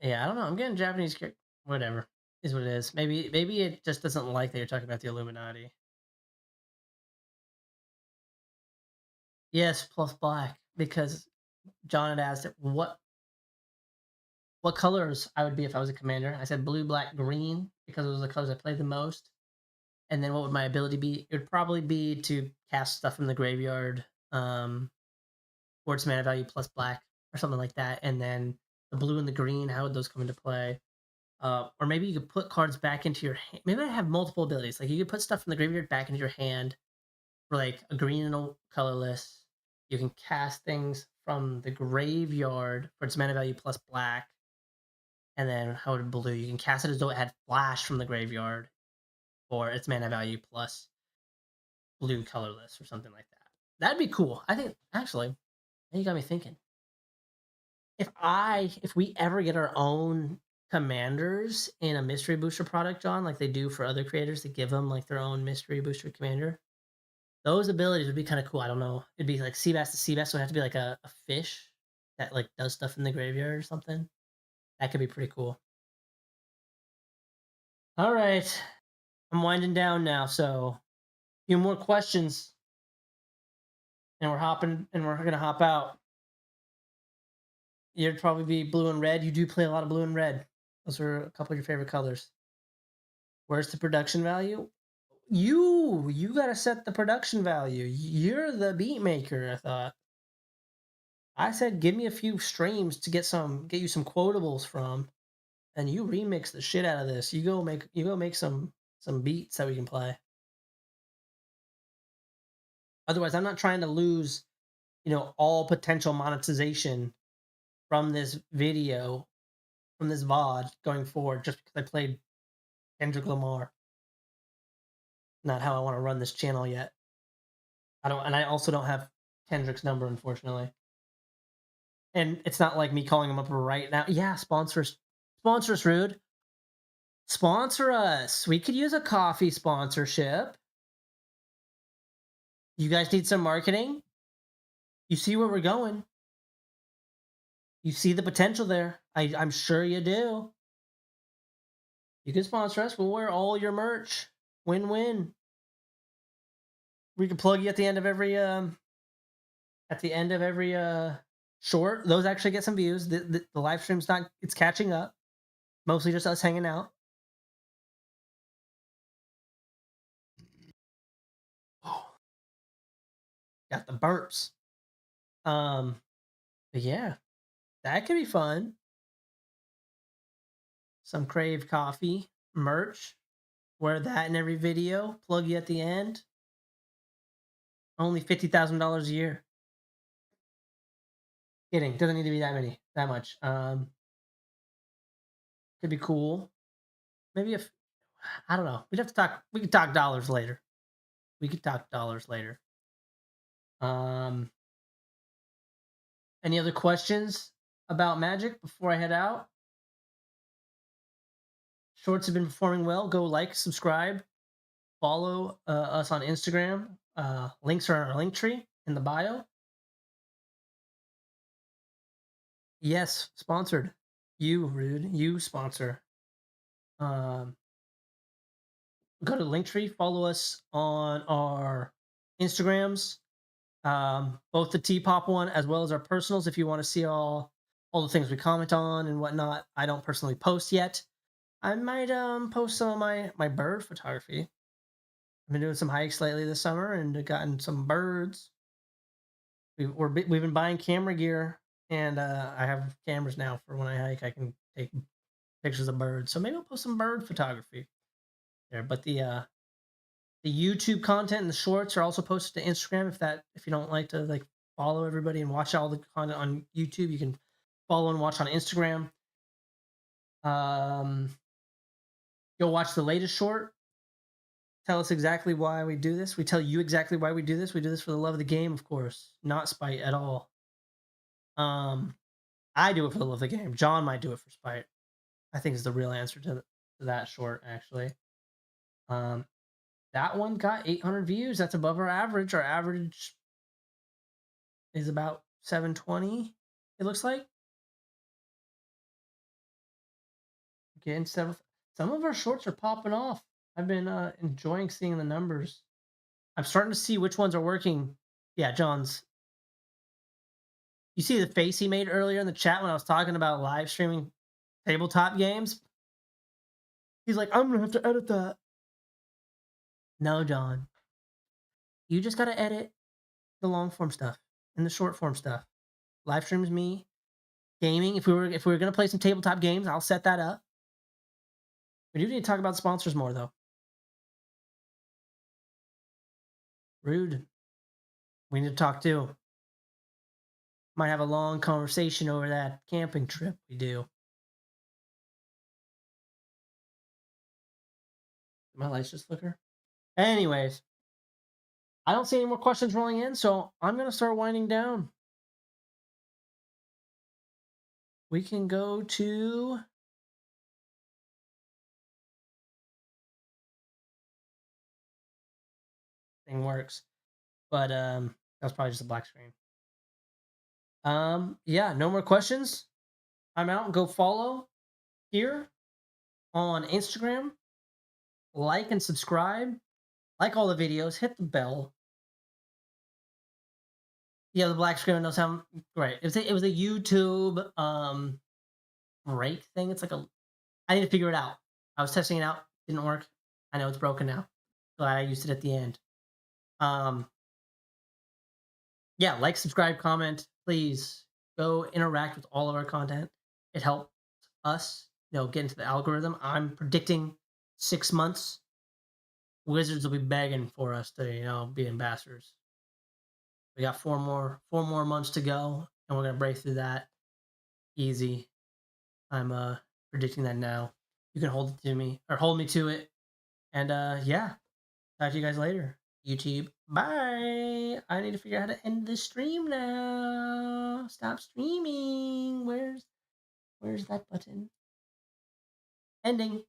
Yeah, I don't know. I'm getting Japanese character. Whatever is what it is. Maybe it just doesn't like that you're talking about the Illuminati. Yes, plus black because John had asked it, what colors I would be if I was a commander. I said blue, black, green because those are the colors I played the most. And then what would my ability be? It would probably be to cast stuff from the graveyard, or its mana value plus black or something like that. And then the blue and the green, how would those come into play? Or maybe you could put cards back into your hand. Maybe I have multiple abilities. Like you could put stuff from the graveyard back into your hand for like a green and a colorless. You can cast things from the graveyard for its mana value plus black. And then how would blue? You can cast it as though it had flash from the graveyard for its mana value plus blue colorless or something like that. That'd be cool. I think actually, you got me thinking. If we ever get our own commanders in a mystery booster product, John, like they do for other creators, to give them like their own mystery booster commander, those abilities would be kind of cool. I don't know. It'd be like Seabass the Seabass, so it'd have to be like a fish that like does stuff in the graveyard or something. That could be pretty cool. All right. I'm winding down now, so a few more questions and we're gonna hop out. You'd probably be blue and red. You do play a lot of blue and red. Those are a couple of your favorite colors. Where's the production value? You gotta set the production value. You're the beat maker, I thought. I said give me a few streams to get you some quotables from, and you remix the shit out of this. You go make some beats that we can play. Otherwise, I'm not trying to lose, all potential monetization from this video, from this VOD going forward, just because I played Kendrick Lamar. Not how I want to run this channel yet. I also don't have Kendrick's number, unfortunately. And it's not like me calling him up right now. Yeah, sponsor us, Rude. Sponsor us. We could use a coffee sponsorship. You guys need some marketing? You see where we're going. You see the potential there. I'm sure you do. You can sponsor us. We'll wear all your merch. Win-win. We can plug you at the end of every short. Those actually get some views. The live stream's it's catching up. Mostly just us hanging out. Oh, got the burps. But yeah, that could be fun. Some Crave Coffee merch. Wear that in every video. Plug you at the end. Only $50,000 a year. Kidding. Doesn't need to be that much. Could be cool. Maybe if I don't know. We'd have to talk. We could talk dollars later. Any other questions about Magic before I head out? Shorts have been performing well. Go like, subscribe, follow us on Instagram. Links are in our link tree in the bio. Yes, sponsored. You, Rude. You sponsor. Go to Linktree. Follow us on our Instagrams, both the TPOP one as well as our personals. If you want to see all the things we comment on and whatnot, I don't personally post yet. I might post some of my bird photography. I've been doing some hikes lately this summer and gotten some birds. We've been buying camera gear, and I have cameras now for when I hike. I can take pictures of birds. So maybe I'll post some bird photography there. But the YouTube content and the shorts are also posted to Instagram. If you don't like to follow everybody and watch all the content on YouTube, you can follow and watch on Instagram. Go watch the latest short. Tell us exactly why we do this. We tell you exactly why we do this. We do this for the love of the game, of course, not spite at all. I do it for the love of the game. John might do it for spite. I think is the real answer to that short, actually. That one got 800 views. That's above our average. Our average is about 720, it looks like. Again, some of our shorts are popping off. I've been enjoying seeing the numbers. I'm starting to see which ones are working. Yeah, John's. You see the face he made earlier in the chat when I was talking about live streaming tabletop games? He's like, I'm going to have to edit that. No, John. You just got to edit the long form stuff and the short form stuff. Live streams me. Gaming. If we were going to play some tabletop games, I'll set that up. We do need to talk about sponsors more, though. Rude. We need to talk too. Might have a long conversation over that camping trip we do. My lights just flicker. Anyways, I don't see any more questions rolling in, so I'm going to start winding down. We can go to... Thing works. But that's probably just a black screen. Yeah, no more questions. I'm out. Go follow here on Instagram. Like and subscribe. Like all the videos. Hit the bell. Yeah, the black screen knows how. Right. It was a YouTube break thing. It's like I need to figure it out. I was testing it out. Didn't work. I know it's broken now. Glad I used it at the end. Um, yeah, like, subscribe, comment. Please go interact with all of our content. It helps us, get into the algorithm. I'm predicting 6 months. Wizards will be begging for us to, be ambassadors. We got four more months to go, and we're gonna break through that easy. I'm predicting that now. You can hold it to me or hold me to it. And yeah, talk to you guys later. YouTube. Bye. I need to figure out how to end this stream now. Stop streaming. Where's that button? Ending.